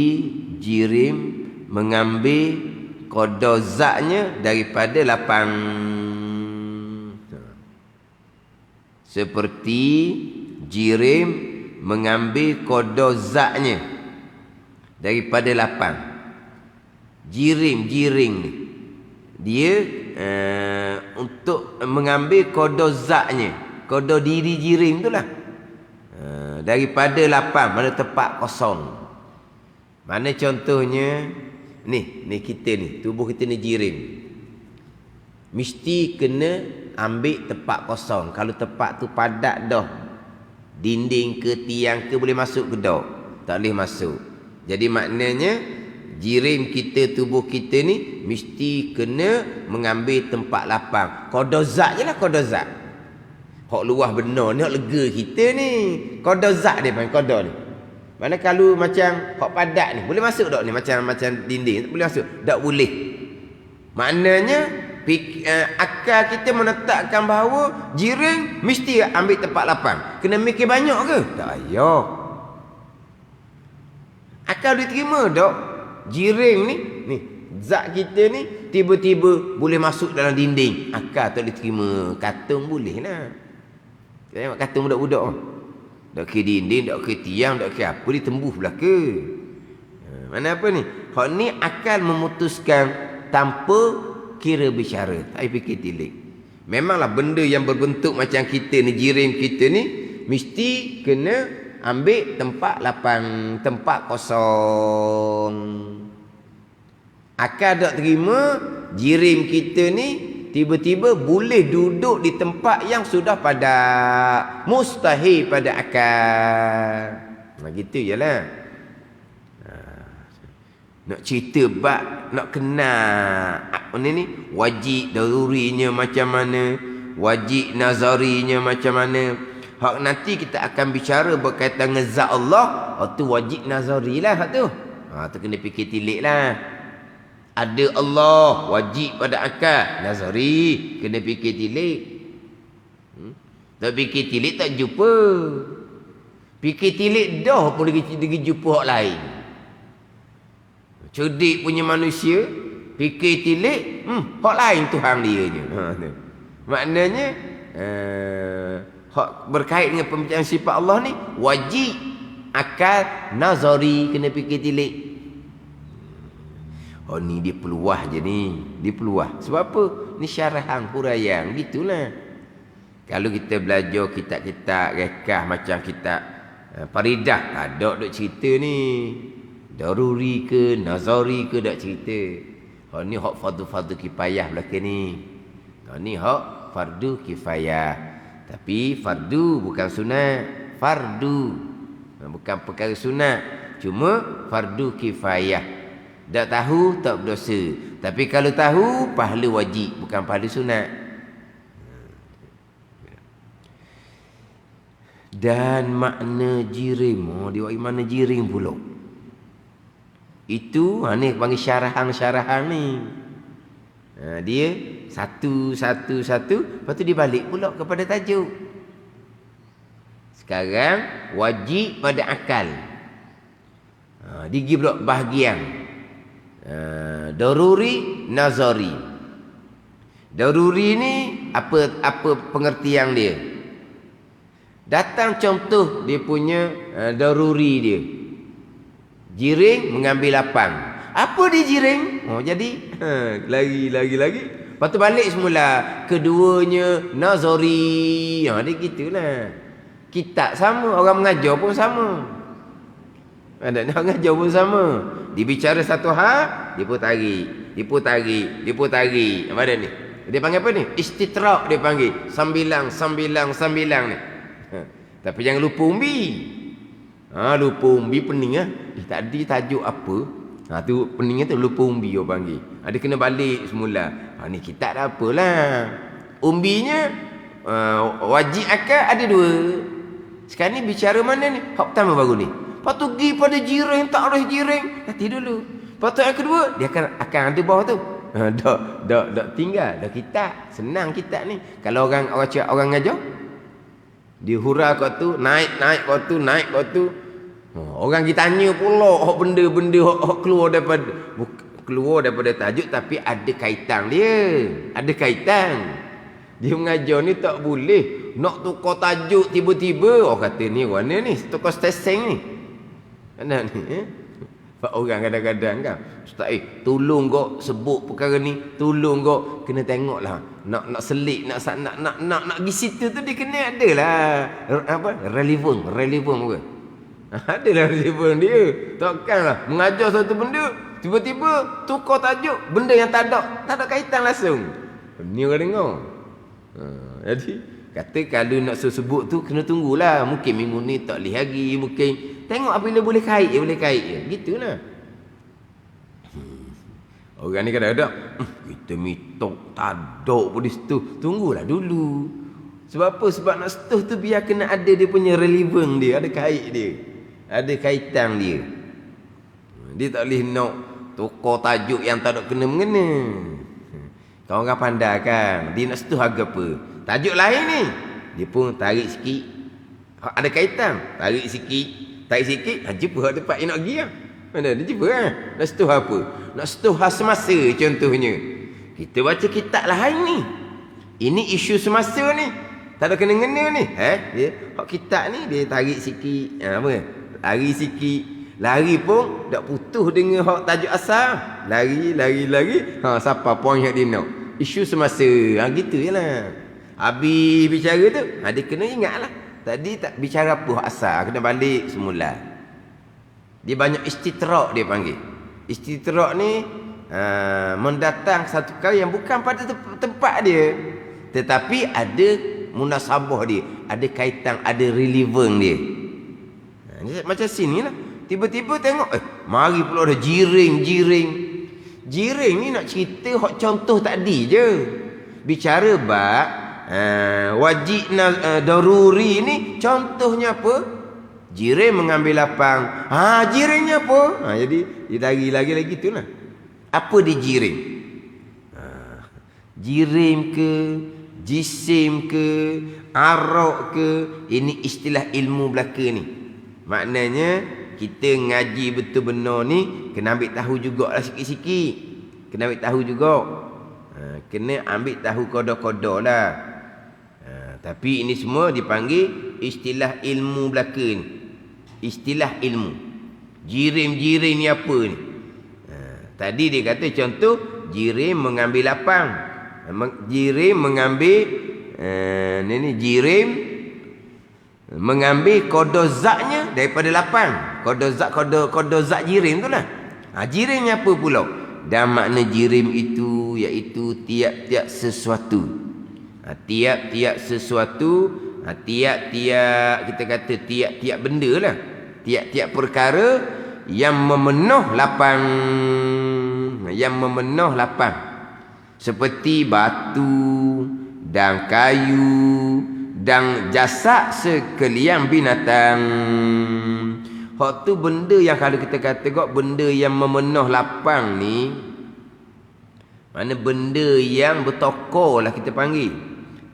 jirim mengambil qada zatnya daripada lapang. Seperti jirim mengambil qada zatnya daripada lapang. Jirim ni dia untuk mengambil qada zatnya, qada diri jirim itulah, daripada lapang, mana tempat kosong. Mana contohnya? Ni kita ni, tubuh kita ni jirim. Mesti kena ambil tempat kosong. Kalau tempat tu padat dah, dinding ke tiang ke, boleh masuk ke tak? Tak boleh masuk. Jadi maknanya jirim kita, tubuh kita ni mesti kena mengambil tempat lapang. Qada zat je lah, qada zat. Hak luah benar ni, hak lega kita ni. Qada zat dia panggil qada ni. Mana kalau macam hak padat ni, boleh masuk tak ni? Macam dinding, boleh masuk? Tak boleh. Maknanya akal kita menetapkan bahawa jirim mesti ambil tempat lapang. Kena mikir banyak ke? Tak payah. Akal dia terima tak? Jirim ni zat kita ni tiba-tiba boleh masuk dalam dinding. Akal tak boleh terima. Katung boleh lah. Tengok katung budak-budak. Tak ke dinding, tak ke tiang, tak ke apa, dia tembus belaka. Mana apa ni? Hak ni akal memutuskan tanpa kira bicara, tak fikir tilik. Memanglah benda yang berbentuk macam kita ni, jirim kita ni, mesti kena ambil tempat lapang, tempat kosong. Akal tak terima jirim kita ni tiba-tiba boleh duduk di tempat yang sudah padat. Mustahil pada akal. Gitu je lah. Nak cerita bab, nak kenal ni wajib darurinya macam mana, wajib nazarinya macam mana. Hak nanti kita akan bicara berkaitan dengan zat Allah. Tu wajib nazari lah hak tu. Tu kena fikir tilik lah. Ada Allah, wajib pada akal, nazari, kena fikir tilik. Tak fikir tilik tak jumpa. Fikir tilik dah pun dia jumpa hak lain. Cerdik punya manusia, fikir tilik, hak lain Tuhan dia je. Maknanya hak berkait dengan pembicaraan sifat Allah ni wajib akal nazari, kena fikir tilik. Ni dia peluah je ni. Dia peluah. Sebab apa? Ni syarahan huraian. Gitulah. Kalau kita belajar kitab-kitab rekah macam kitab Faridah, ada duk cerita ni. Daruri ke, nazari ke, tak cerita. Ni hak fardu kifayah belaka ni. Ni hak fardu kifayah. Tapi fardu bukan sunat. Fardu. Bukan perkara sunat. Cuma fardu kifayah. Tak tahu tak berdosa. Tapi kalau tahu pahala wajib, bukan pahala sunat. Dan makna jirim. Dia buat mana jirim pula. Itu ni panggil syarahan ni. Dia satu. Lepas tu dia balik pula kepada tajuk. Sekarang wajib pada akal. Dia pergi pula bahagian. Daruri, nazari. Daruri ni apa pengertian dia? Datang contoh dia punya daruri dia. Jiring mengambil lapang. Apa dia jiring? Jadi lagi Lepas tu balik semula. Keduanya nazari. Dia gitulah. Kitab sama, orang mengajar pun sama. Ada orang mengajar pun sama. Dia bicara satu hal, dia pun tarik. Dia pun tarik. Dia pun tarik. Apa dia ni? Dia panggil apa ni? Istitrak dia panggil. Sambilang ni. Tapi jangan lupa umbi. Lupa umbi pening lah. Tadi tajuk apa? Tu peningnya tu lupa umbi dia panggil. Dia kena balik semula. Ni kitab dah apalah. Umbinya wajib akal ada dua. Sekarang ni bicara mana ni? Hak pertama baru ni. Lepas tu pergi pada jiring, tak harus jiring. Nanti dulu. Lepas tu yang kedua, dia akan ada bawah tu. Dak tinggal. Dak kitab. Senang kitab ni. Kalau orang ngajar, dia hurah kat tu, naik kat tu. Orang kita tanya pula hak benda-benda hak keluar daripada tajuk tapi ada kaitan dia. Ada kaitan. Dia mengajar ni tak boleh nak tukar tajuk tiba-tiba. Kata ni mana ni? Tukar stesen ni. Mana ni? Orang kadang-kadang kan, Ustaz tolong kau sebut perkara ni, tolong kau kena tengoklah. Nak selit, nak pergi situ tu dia kena adalah relevan bukan? Adalah relevan dia. Takkanlah mengajar satu benda tiba-tiba tukar tajuk benda yang tak ada kaitan langsung. Ni orang dengar. Jadi kata kalau nak sebut tu kena tunggulah. Mungkin minggu ni tak boleh lagi, mungkin tengok apabila boleh kait je. Gitulah. Orang ni kadang-kadang kita mitok tadok pun di situ. Tunggulah dulu. Sebab apa? Sebab nak setuh tu biar kena ada dia punya relevan dia, ada kait dia. Ada kaitan dia. Dia tak boleh nak tukar tajuk yang tak ada kena-mengena. Kalau orang pandai kan, dia nak setuh harga apa? Tajuk lain ni, dia pun tarik sikit. Ada kaitan, tarik sikit, jumpa hak tempat yang nak pergi lah. Mana dia jumpa lah. Nak setuh apa? Nak setuh hal semasa contohnya. Kita baca kitab lain ni. Ini isu semasa ni. Tak ada kena-mengena ni. Hak kitab ni dia tarik sikit. Lari sikit. Lari pun tak putus dengan hak tajuk asal. Lari. Siapa poin yang dia nak. Isu semasa. Gitu je lah. Habis bicara tu, dia kena ingat lah. Tadi tak bicara apa hak asal. Kena balik semula. Dia banyak istitrak dia panggil. Istitrak ni mendatang satu perkara yang bukan pada tempat dia. Tetapi ada munasabah dia. Ada kaitan, ada relevan dia. Macam sini lah. Tiba-tiba tengok, mari pula ada jiring. Jiring ni nak cerita hak contoh tadi je. Bicara bab wajib daruri ni contohnya apa? Jiring mengambil lapang. Jiringnya apa? Jadi dia lagi tu lah. Apa dia jiring? Jirim ke, jisim ke, arak ke, ini istilah ilmu belaka ni. Maknanya kita ngaji betul benar ni kena ambil tahu jugalah sikit-sikit. Kena ambil tahu juga. Kena ambil tahu koda-koda lah. Tapi ini semua dipanggil istilah ilmu belaka ni. Istilah ilmu. Jirim ni apa ni? Tadi dia kata contoh jirim mengambil lapang. Jirim mengambil jirim mengambil kodozaknya daripada lapang. Kodozak jirim tu lah. Jirimnya apa pula? Dan makna jirim itu iaitu tiap-tiap sesuatu. Tiap-tiap sesuatu, tiap-tiap kita kata tiap-tiap benda lah. Tiap-tiap perkara yang memenuh lapang. Seperti batu dan kayu dan jasad sekalian binatang. Hak tu benda yang kalau kita kata benda yang memenuh lapang ni, mana benda yang bertokor lah kita panggil.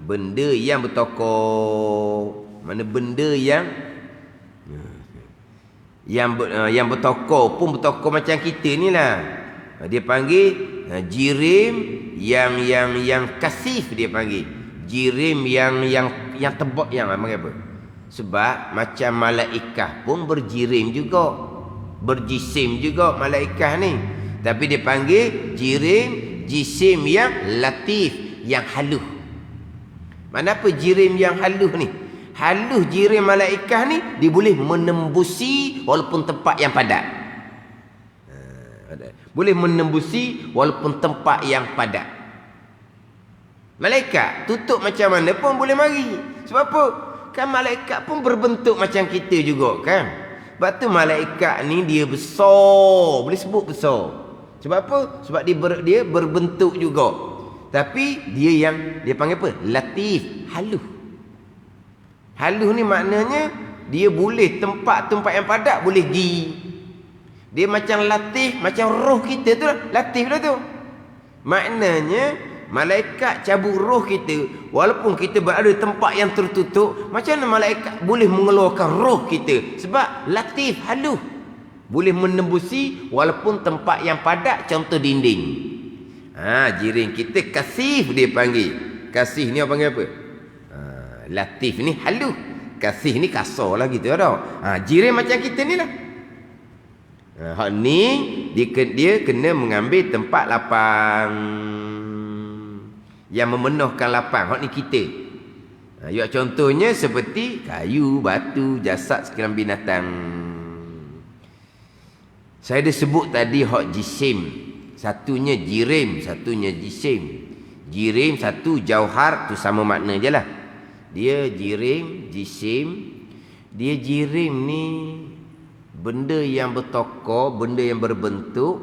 Benda yang bertokor. Mana benda yang bertokor pun bertokor macam kita ni lah. Dia panggil jirim yang kasif dia panggil. Jirim yang tebak yang apa? Sebab macam malaikat pun berjirim juga. Berjisim juga malaikat ni. Tapi dia panggil jirim jisim yang latif, yang halus. Mana apa jirim yang halus ni? Halus jirim malaikah ni dia boleh menembusi walaupun tempat yang padat. Boleh menembusi walaupun tempat yang padat. Malaikat tutup macam mana pun boleh mari. Sebab apa? Kan malaikat pun berbentuk macam kita juga kan. Sebab tu malaikat ni dia besar. Boleh sebut besar. Sebab apa? Sebab dia berbentuk juga. Tapi dia panggil apa? Latif, halus. Halus ni maknanya dia boleh tempat-tempat yang padat boleh gi. Dia macam latif, macam roh kita tu lah. Latif lah tu. Maknanya malaikat cabut roh kita, walaupun kita berada di tempat yang tertutup, macam mana malaikat boleh mengeluarkan roh kita? Sebab latif, halus. Boleh menembusi walaupun tempat yang padat, contoh dinding. Jirim kita kasih dia panggil. Kasih ni apa panggil apa? Latif ni halus. Kasih ni kasar lah gitu tau. Jirim macam kita ni lah. Hak ni dia kena mengambil tempat lapang yang memenuhkan lapang. Hak ni kita. Contohnya seperti kayu, batu, jasad sekalian binatang. Saya dah sebut tadi hak jisim. Satunya jirim, satunya jisim. Jirim satu, jauhar tu sama makna je lah. Dia jirim, jisim. Dia jirim ni benda yang bertokor, benda yang berbentuk,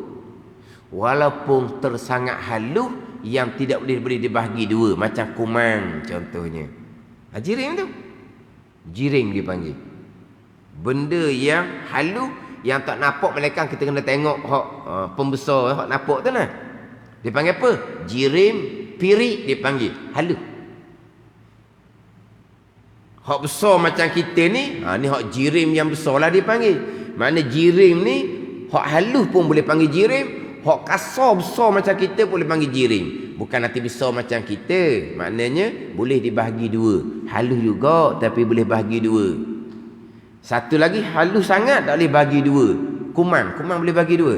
walaupun tersangat halus, yang tidak boleh dibahagi dua, macam kumang contohnya. Jirim tu, jirim dipanggil. Benda yang halus, yang tak nampak malaikat kita kena tengok hak pembesar hak nampak tu lah. Dia panggil apa? Jirim pirik dipanggil, halus. Hak besar macam kita ni, ni hak jirim yang besar lah dipanggil. Makna jirim ni hak halus pun boleh panggil jirim, hak kasar besar macam kita boleh panggil jirim. Bukan nanti besar macam kita, maknanya boleh dibahagi dua. Halus juga tapi boleh bahagi dua. Satu lagi halus sangat tak boleh bagi dua. Kumang boleh bagi dua.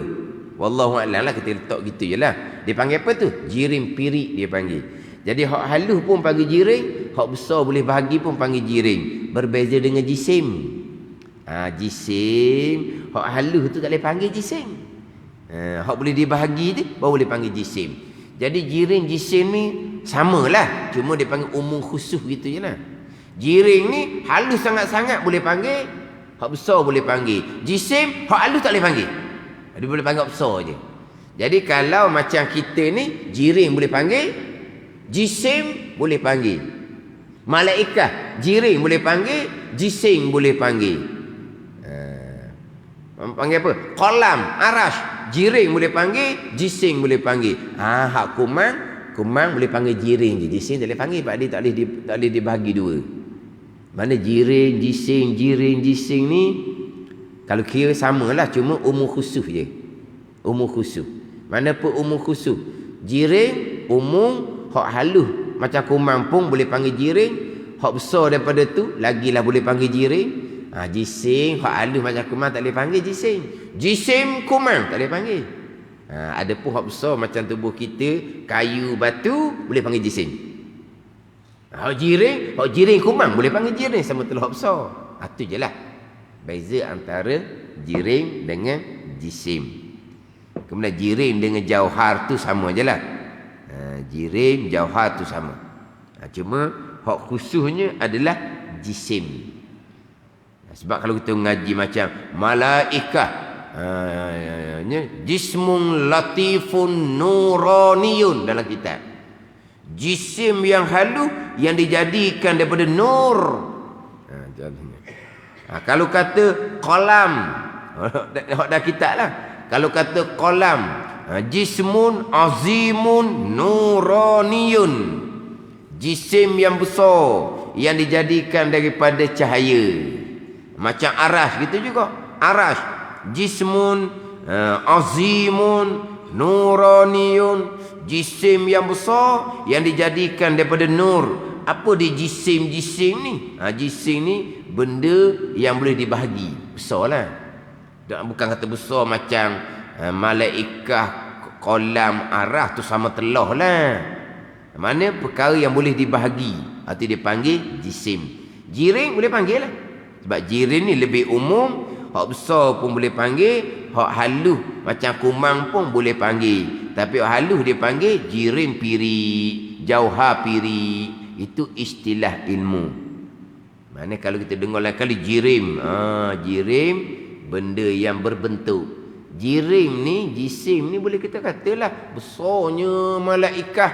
Wallahu a'lam lah, kita letak gitu je lah. Dia panggil apa tu? Jirim pirik dia panggil. Jadi hak halus pun panggil jirim, hak besar boleh bahagi pun panggil jirim. Berbeza dengan jisim. Jisim, hak halus tu tak boleh panggil jisim. Hak boleh dibahagi tu baru boleh panggil jisim. Jadi jirim jisim ni samalah, cuma dia panggil umum khusus gitu je lah. Jirim ni halus sangat-sangat boleh panggil, hak besar boleh panggil. Jisim hak halus tak boleh panggil. Dia boleh panggil hak besar je. Jadi kalau macam kita ni, jirim boleh panggil, jisim boleh panggil. Malaikat jirim boleh panggil, jisim boleh panggil. Panggil apa? Qalam, arash, jirim boleh panggil, jisim boleh panggil. Hak kumang boleh panggil jirim je. Jisim tak boleh panggil, sebab dia tak boleh dibahagi dua. Mana jirim, jisim ni kalau kira samalah, cuma umur khusus je. Umur khusus. Mana pun umur khusus. Jirim umum, hak halus macam kumang pun boleh panggil jirim, hak besar daripada tu lagilah boleh panggil jirim. Jisim hak halus macam kumang tak boleh panggil jisim. Jisim kumang tak boleh panggil. Ada pun hak besar macam tubuh kita, kayu, batu boleh panggil jisim. Hak jirim kumang boleh panggil jirim, sama telah hak besar. Itu je lah beza antara jirim dengan jisim. Kemudian jirim dengan jauhar tu sama je lah. Jirim, jauhar tu sama. Cuma hak khususnya adalah jisim. Sebab kalau kita mengaji macam malaikah, jismun latifun nuraniyun dalam kitab. Jisim yang halus yang dijadikan daripada nur. Kalau kata qalam, hak dah kitab lah. Kalau kata qalam, jismun azimun nuraniyun. Jisim yang besar yang dijadikan daripada cahaya. Macam arash gitu juga. Arash jismun azimun nuraniyun. Jisim yang besar yang dijadikan daripada nur. Apa dia jisim ni? Jisim ni benda yang boleh dibahagi. Besar lah. Bukan kata besar macam malaikah Qalam, arah tu sama telah lah. Mana perkara yang boleh dibahagi, arti dia panggil jisim. Jirim boleh panggil lah. Sebab jirim ni lebih umum. Hak besar pun boleh panggil, hak halus macam kumang pun boleh panggil. Tapi hak halus dia panggil jirim piri, jauhar piri. Itu istilah ilmu. Mana kalau kita dengar lain kali jirim, jirim benda yang berbentuk. Jirim ni, jisim ni boleh kita katalah besarnya malaikah,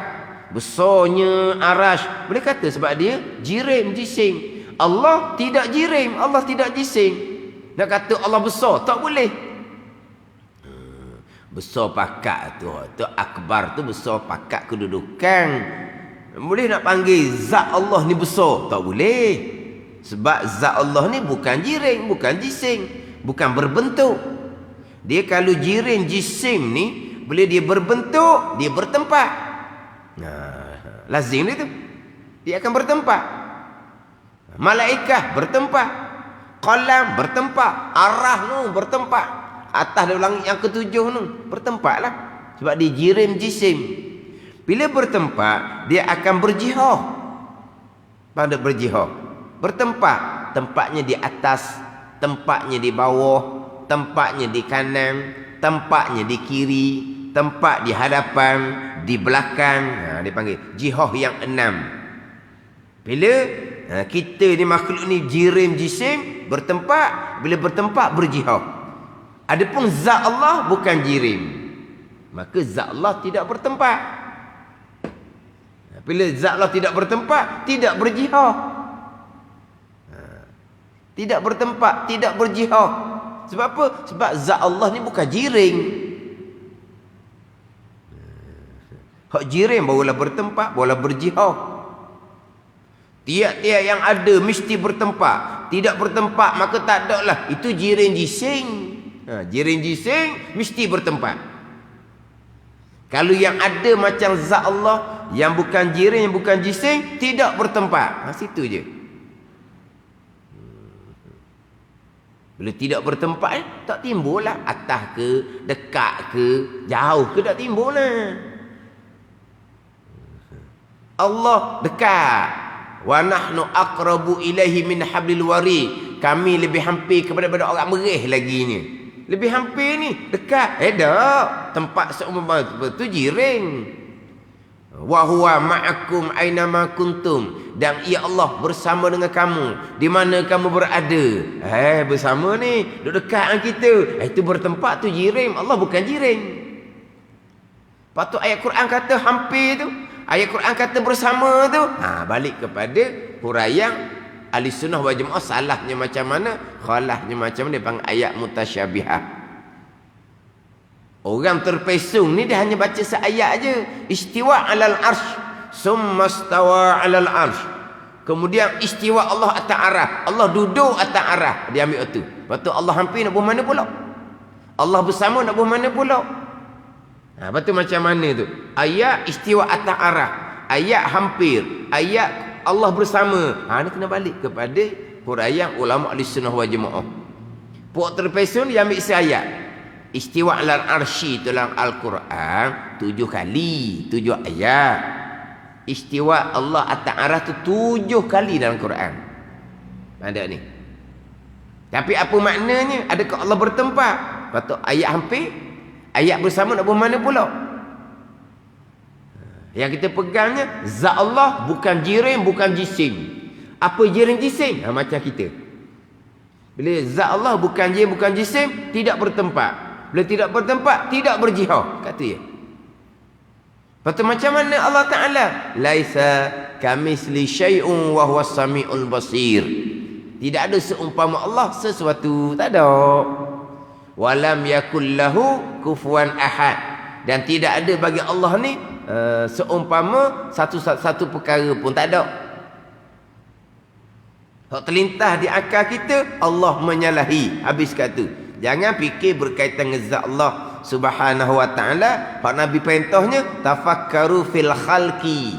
besarnya arash. Boleh kata sebab dia jirim, jisim. Allah tidak jirim, Allah tidak jisim. Nak kata Allah besar, tak boleh. Besar pakat tu akbar tu besar pakat kedudukan. Boleh nak panggil zat Allah ni besar? Tak boleh. Sebab zat Allah ni bukan jirim, bukan jisim, bukan berbentuk. Dia kalau jirim jisim ni, boleh dia berbentuk, dia bertempat. Lazim dia tu. Dia akan bertempat. Malaikah bertempat. Qalam bertempat, arah tu bertempat. Atas dari langit yang ketujuh tu bertempatlah. Sebab dia jirim jisim. Bila bertempat, dia akan berjihad. Pada berjihad, bertempat. Tempatnya di atas, tempatnya di bawah, tempatnya di kanan, tempatnya di kiri, tempat di hadapan, di belakang. Dia panggil jihad yang 6. Bila kita ni makhluk ni jirim jisim, bertempat. Bila bertempat berjihad. Adapun zat Allah bukan jirim, maka zat Allah tidak bertempat. Bila zat Allah tidak bertempat, tidak berjihad. Tidak bertempat, tidak berjihad. Sebab apa? Sebab zat Allah ni bukan jirim. Hak jirim barulah bertempat, barulah berjihad. Tiap-tiap yang ada mesti bertempat. Tidak bertempat maka tak ada lah. Itu jirim jising. Jirim jising mesti bertempat. Kalau yang ada macam zat Allah, yang bukan jirim, yang bukan jising, tidak bertempat. Situ je. Bila tidak bertempat, tak timbul lah. Atas ke, dekat ke, jauh ke, tak timbul lah. Allah dekat. Wa nahnu aqrabu ilaihi min hablil warid. Kami lebih hampir kepada orang merih lagi ni. Lebih hampir ni, dekat. Tak. Tempat seumpama tu jiring. Wa huwa ma'akum aina ma kuntum. Dan ia Allah bersama dengan kamu di mana kamu berada. Bersama ni, duduk dekat dengan kita. Itu bertempat tu jiring. Allah bukan jiring. Patut ayat Quran kata hampir tu. Ayat Quran kata bersama tu. Balik kepada huraian ahli sunnah wal jamaah. Salahnya macam mana, khalahnya macam mana, dia panggil ayat mutasyabihah. Orang terpesong ni dia hanya baca seayat aje. Istiwa alal arsh, summa stawa alal arsh. Kemudian istiwa Allah atas arah. Allah duduk atas arah. Dia ambil itu. Lepas tu Allah hampir nak buat mana pula? Allah bersama nak buat mana pula? Lepas tu macam mana tu? Ayat istiwa atas arah, ayat hampir, ayat Allah bersama. Ni kena balik kepada huraian ulama ahli sunnah wal jamaah. Puak terpesong dia ambil seayat. Istiwa alal arsy dalam Al-Quran 7 kali, 7 ayat. Istiwa Allah atas arah tu 7 kali dalam Quran. Ada ni. Tapi apa maknanya? Adakah Allah bertempat? Patut ayat hampir, ayat bersama nak buat mana pula? Yang kita pegangnya zat Allah bukan jirim, bukan jisim. Apa jirim jisim? Macam kita. Bila zat Allah bukan jirim, bukan jisim, tidak bertempat. Bila tidak bertempat, tidak berjihad, kata dia. Lepas tu macam mana Allah Ta'ala? Laisa kamisli syai'un wa huwas sami'ul basir. Tidak ada seumpama Allah sesuatu, tak ada. Walam yakul lahu kufuwan ahad. Dan tidak ada bagi Allah ni seumpama satu perkara pun tak ada. Hak terlintas di akal kita, Allah menyalahi. Habis kata. Jangan fikir berkaitan dengan zat Allah Subhanahu wa ta'ala. Hak Nabi perintahnya, tafakkaru fil khalqi.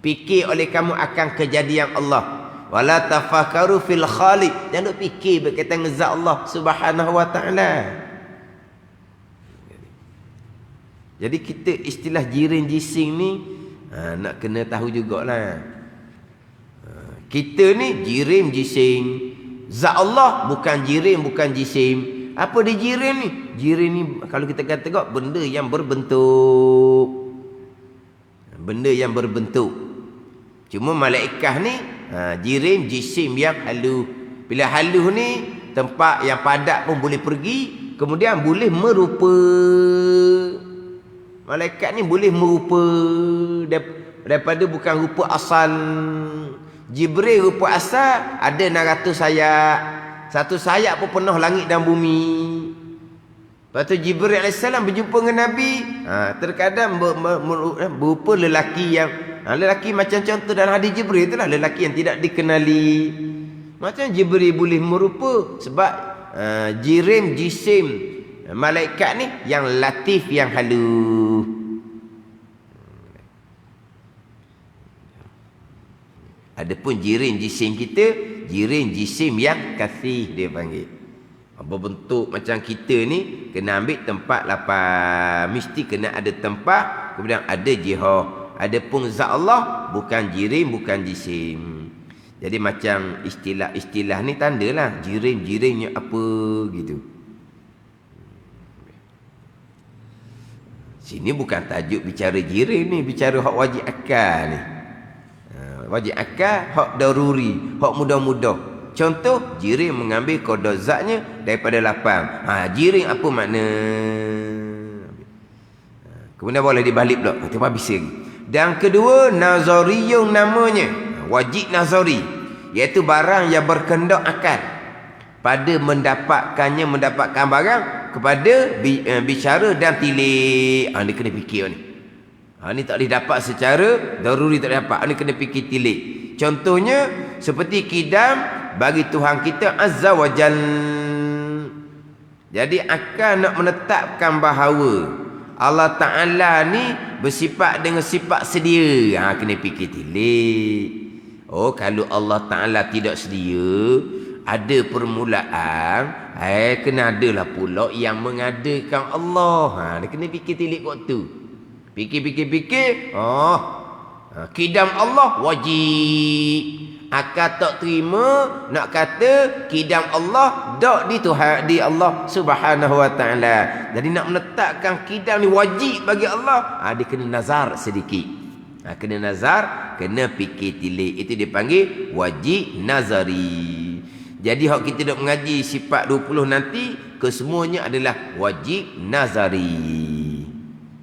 Fikir oleh kamu akan kejadian Allah. Wala tafakkaru fil khaliq. Jangan fikir berkaitan dengan zat Allah Subhanahu wa ta'ala. Jadi kita istilah jirim jising ni nak kena tahu jugalah. Kita ni jirim jising. Zat Allah bukan jirim, bukan jisim. Apa dia jirim ni? Jirim ni kalau kita kata benda yang berbentuk. Benda yang berbentuk. Cuma malaikat ni jirim jisim yang halus. Bila halus ni tempat yang padat pun boleh pergi, kemudian boleh merupa. Malaikat ni boleh merupa daripada bukan rupa asal. Jibril rupa asal ada 600 sayap. Satu sayap pun penuh langit dan bumi. Lepas tu Jibril AS berjumpa dengan Nabi. Terkadang berupa lelaki yang lelaki macam contoh dalam hadis Jibril itulah, lelaki yang tidak dikenali. Macam Jibril boleh merupa sebab jirim jisim malaikat ni yang latif, yang halus. Adapun jirim jisim kita, jirim jisim yang kasih dia panggil. Berbentuk macam kita ni kena ambil tempat lapar, mesti kena ada tempat, kemudian ada jihad. Adapun zat Allah bukan jirim, bukan jisim. Jadi macam istilah-istilah ni tandalah jirim-jirimnya apa gitu. Sini bukan tajuk bicara jirim ni, bicara hak wajib akal ni. Wajib akal, hak daruri, hak mudah-mudah. Contoh, jirim mengambil qada zatnya daripada lapang. Jirim apa makna? Kemudian boleh dibalik pula. Itu habis lagi. Dan kedua, nazariyun namanya. Wajib nazari. Iaitu barang yang berkendak akal. Pada mendapatkan barang kepada bicara dan tilik. Dia kena fikir ni. Ni tak boleh dapat secara daruri, tak boleh dapat. Ni kena fikir tilik. Contohnya seperti kidam bagi Tuhan kita Azza wa Jal. Jadi akan nak menetapkan bahawa Allah Ta'ala ni bersifat dengan sifat sedia. Kena fikir tilik. Kalau Allah Ta'ala tidak sedia, ada permulaan, kena adalah pula yang mengadakan Allah. Dia kena fikir tilik waktu. Fikir. Kidam Allah wajib. Akal tak terima nak kata kidam Allah dak di Tuhan, di Allah Subhanahu wa taala. Jadi nak menetapkan kidam ni wajib bagi Allah, dia kena nazar sedikit. Kena nazar, kena fikir tilik. Itu dipanggil wajib nazari. Jadi hak kita nak mengaji sifat 20 nanti, kesemuanya adalah wajib nazari.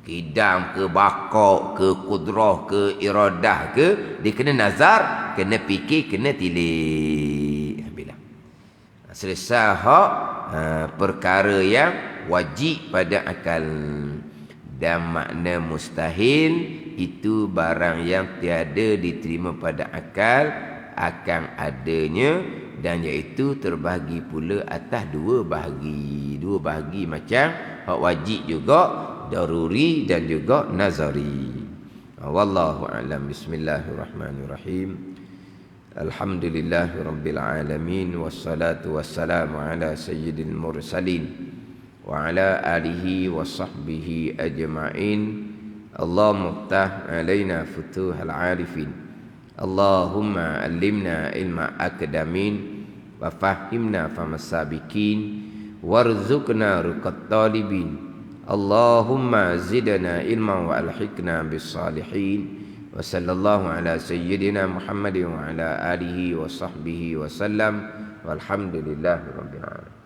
Kidam ke, bakok ke, kudrah ke, iradah ke, dia kena nazar, kena fikir, kena tilik. Alhamdulillah. Selesai hak perkara yang wajib pada akal. Dan makna mustahil itu barang yang tiada diterima pada akal akan adanya, dan iaitu terbahagi pula atas dua bahagi macam hak wajib juga, daruri dan juga nazari. Wallahu a'lam. Bismillahirrahmanirrahim. Alhamdulillahirabbil alamin, wassalatu wassalamu ala sayyidil mursalin wa ala alihi wa sahbihi ajma'in. Allahumma ftah alaina futuhal arifin. Allahumma allimna ilma akadamin wa fahimna famasabikin warzuqna ruqat talibin. Allahumma zidna ilman wa alhiqna bis salihin. Wa sallallahu ala sayyidina Muhammadin wa ala alihi wa sahbihi wa sallam. Walhamdulillahi rabbil alamin.